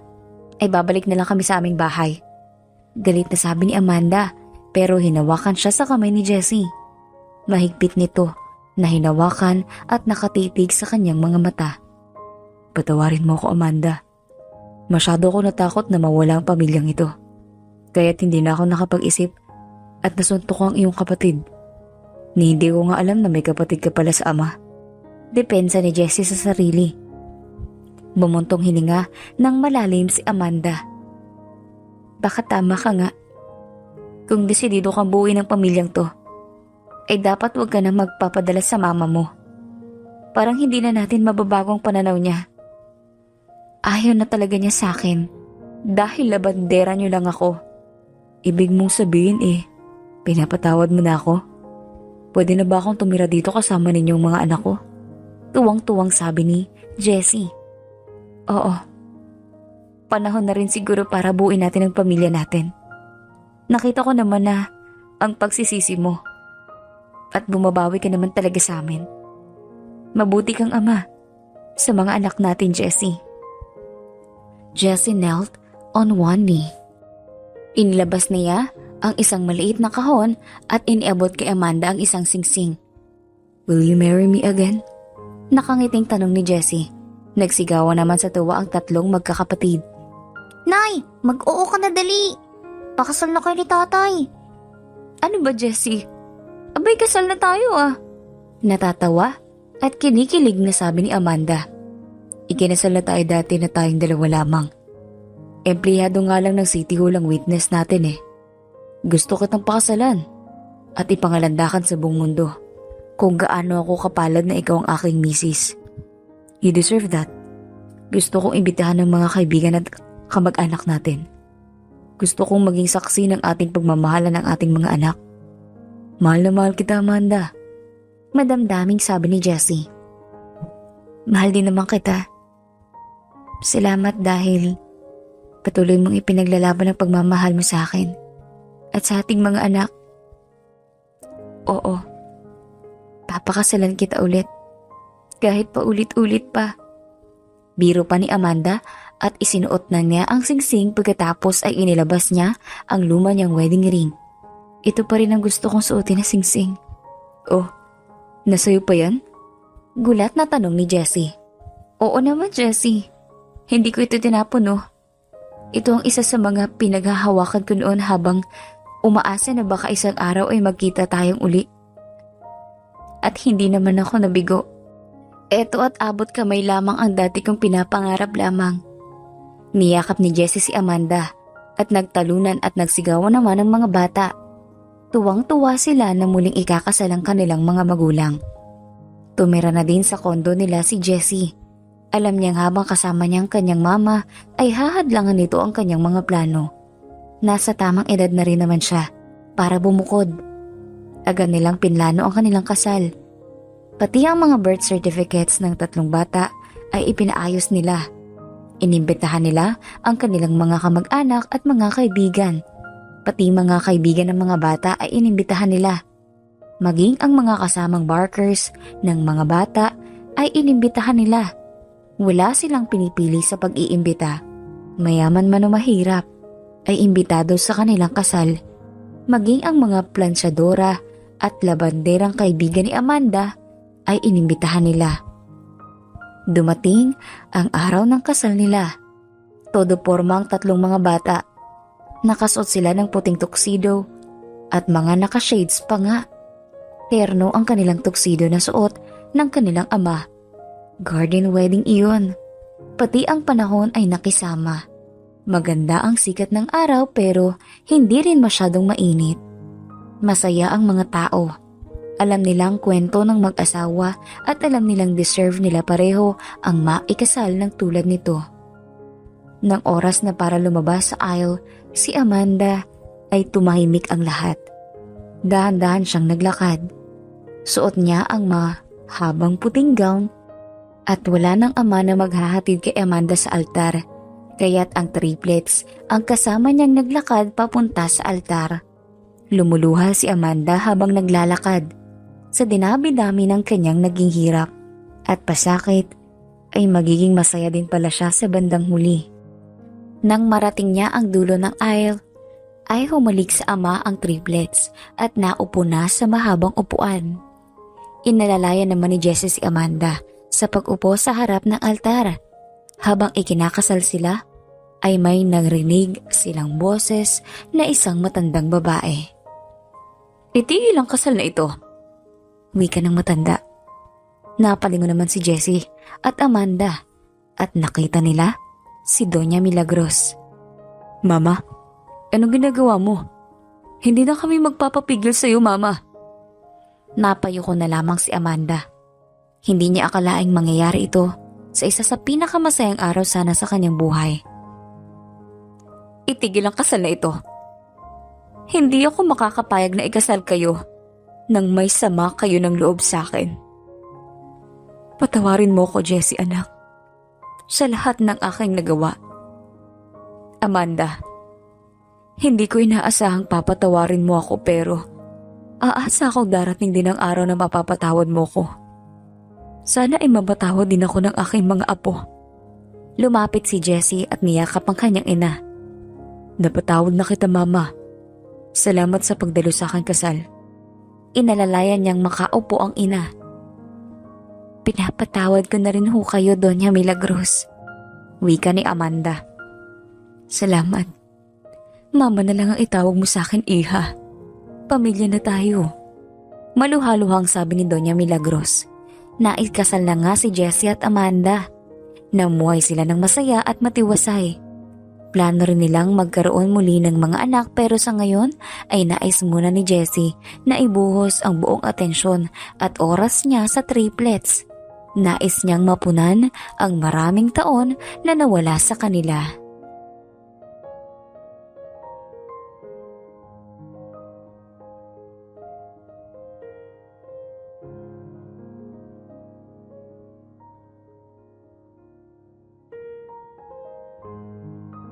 A: ay babalik na lang kami sa aming bahay. Galit na sabi ni Amanda pero hinawakan siya sa kamay ni Jessie. Mahigpit nito na hinawakan at nakatitig sa kanyang mga mata. Patawarin mo ko, Amanda. Masyado ko natakot na mawala ang pamilyang ito. Kaya't hindi na ako nakapag-isip at nasuntok ko ang iyong kapatid. Ni hindi ko nga alam na may kapatid ka pala sa ama. Depensa ni Jessie sa sarili. Bumuntong hininga ng malalim si Amanda. Baka tama ka nga. Kung desidido kang buuin ang pamilyang to, ay dapat wag ka na magpapadala sa mama mo. Parang hindi na natin mababagong pananaw niya. Ayaw na talaga niya sa akin dahil labandera niyo lang ako. Ibig mong sabihin pinapatawad mo na ako? Pwede na ba akong tumira dito kasama ninyong mga anak ko? Tuwang-tuwang sabi ni Jessie. Oo. Panahon na rin siguro para buuin natin ang pamilya natin. Nakita ko naman na ang pagsisisi mo. At bumabawi ka naman talaga sa amin. Mabuti kang ama sa mga anak natin, Jessie. Jessie knelt on one knee. Inilabas niya ang isang maliit na kahon at iniabot kay Amanda ang isang singsing. Will you marry me again? Nakangiting tanong ni Jessie. Nagsigawan naman sa tuwa ang 3 magkakapatid.
B: Nay, mag-oo ka na dali. Pakasal na kayo ni tatay.
A: Ano ba, Jessie? Abay, kasal na tayo ah. Natatawa at kinikilig na sabi ni Amanda. Ikinasal na tayo dati na tayong 2 lamang. Empleyado nga lang ng City Hall ang witness natin eh. Gusto kitang pakasalan at ipangalandakan sa buong mundo. kung gaano ako kapalad na ikaw ang aking misis. You deserve that. Gusto kong imbitahan ng mga kaibigan at kamag-anak natin. Gusto kong maging saksi ng ating pagmamahalan ng ating mga anak. Mahal na mahal kita, Amanda.
B: Madamdaming sabi ni Jessie. Mahal din naman kita. Salamat dahil patuloy mong ipinaglalaban ang pagmamahal mo sa akin at sa ating mga anak. Oo, papakasalan kita ulit kahit paulit-ulit pa. Biro pa ni Amanda at isinuot na niya ang singsing pagkatapos ay inilabas niya ang luma niyang wedding ring. Ito pa rin ang gusto kong suotin na singsing.
A: Oh, nasa'yo pa yan?
B: Gulat na tanong ni Jessie.
A: Oo naman, Jessie. Hindi ko ito tinapon, oh. Ito ang isa sa mga pinaghahawakan ko noon habang umaasa na baka isang araw ay magkita tayong uli. At hindi naman ako nabigo. Eto at abot kamay lamang ang dati kong pinapangarap lamang. Niyakap ni Jessie si Amanda at nagtalunan at nagsigawan naman ang mga bata. Tuwang-tuwa sila na muling ikakasal ang kanilang mga magulang. Tumira na din sa kondo nila si Jessie. Alam niyang habang kasama niya ang kanyang mama ay hahadlangan nito ang kanyang mga plano. Nasa tamang edad na rin naman siya para bumukod. Agad nilang pinlano ang kanilang kasal. Pati ang mga birth certificates ng 3 bata ay ipinaayos nila. Inimbitahan nila ang kanilang mga kamag-anak at mga kaibigan. Pati mga kaibigan ng mga bata ay inimbitahan nila. Maging ang mga kasamang barkers ng mga bata ay inimbitahan nila. Wala silang pinipili sa pag-iimbita. Mayaman man o mahirap, ay imbitado sa kanilang kasal. Maging ang mga plansyadora at labanderang kaibigan ni Amanda ay inimbitahan nila. Dumating ang araw ng kasal nila. Todo porma ang 3 mga bata. Nakasuot sila ng puting tuxedo at mga naka-shades pa nga. Terno ang kanilang tuxedo na suot ng kanilang ama. Garden wedding iyon. Pati ang panahon ay nakisama. Maganda ang sikat ng araw pero hindi rin masyadong mainit. Masaya ang mga tao. Alam nilang kwento ng mag-asawa at alam nilang deserve nila pareho ang maikasal ng tulad nito. Nang oras na para lumabas sa aisle, si Amanda ay tumahimik ang lahat. Dahan-dahan siyang naglakad. Suot niya ang mahabang puting gown at wala nang ama na maghahatid kay Amanda sa altar. Kaya't ang triplets ang kasama niyang naglakad papunta sa altar. Lumuluha si Amanda habang naglalakad. Sa dinabi-dami ng kanyang naging hirap at pasakit ay magiging masaya din pala siya sa bandang huli. Nang marating niya ang dulo ng aisle, ay humalik sa ama ang triplets at naupo na sa mahabang upuan. Inalalayan naman ni Jessie si Amanda sa pag-upo sa harap ng altar. Habang ikinakasal sila, ay may narinig silang boses na isang matandang babae. Itigil ang kasal na ito. Wika ng matanda. Napalingon naman si Jessie at Amanda at nakita nila si Doña Milagros. Mama, anong ginagawa mo? Hindi na kami magpapapigil sa iyo, Mama. Napayuko na lamang si Amanda. Hindi niya akalaing mangyayari ito sa isa sa pinakamasayang araw sana sa kanyang buhay. Itigil ang kasal na ito. Hindi ako makakapayag na ikasal kayo nang may sama kayo ng loob sa akin. Patawarin mo ko, Jessie anak, sa lahat ng aking nagawa. Amanda, hindi ko inaasahang papatawarin mo ako pero aasa akong darating din ang araw na mapapatawad mo ko. Sana ay mapatawad din ako ng aking mga apo. Lumapit si Jessie at niyakap ang kanyang ina. Napatawad na kita, Mama. Salamat sa pagdalo sa aking kasal. Inalalayan niyang makaupo ang ina. Pinapatawad ko na rin ho kayo, Doña Milagros. Wika ni Amanda. Salamat. Mama na lang ang itawag mo sa akin, iha. Pamilya na tayo. Maluhaluhang sabi ni Doña Milagros. Naikasal na nga si Jessie at Amanda. Namuhay sila ng masaya at matiwasay. Plano rin nilang magkaroon muli ng mga anak pero sa ngayon ay nais muna ni Jessie na ibuhos ang buong atensyon at oras niya sa triplets. Nais niyang mapunan ang maraming taon na nawala sa kanila.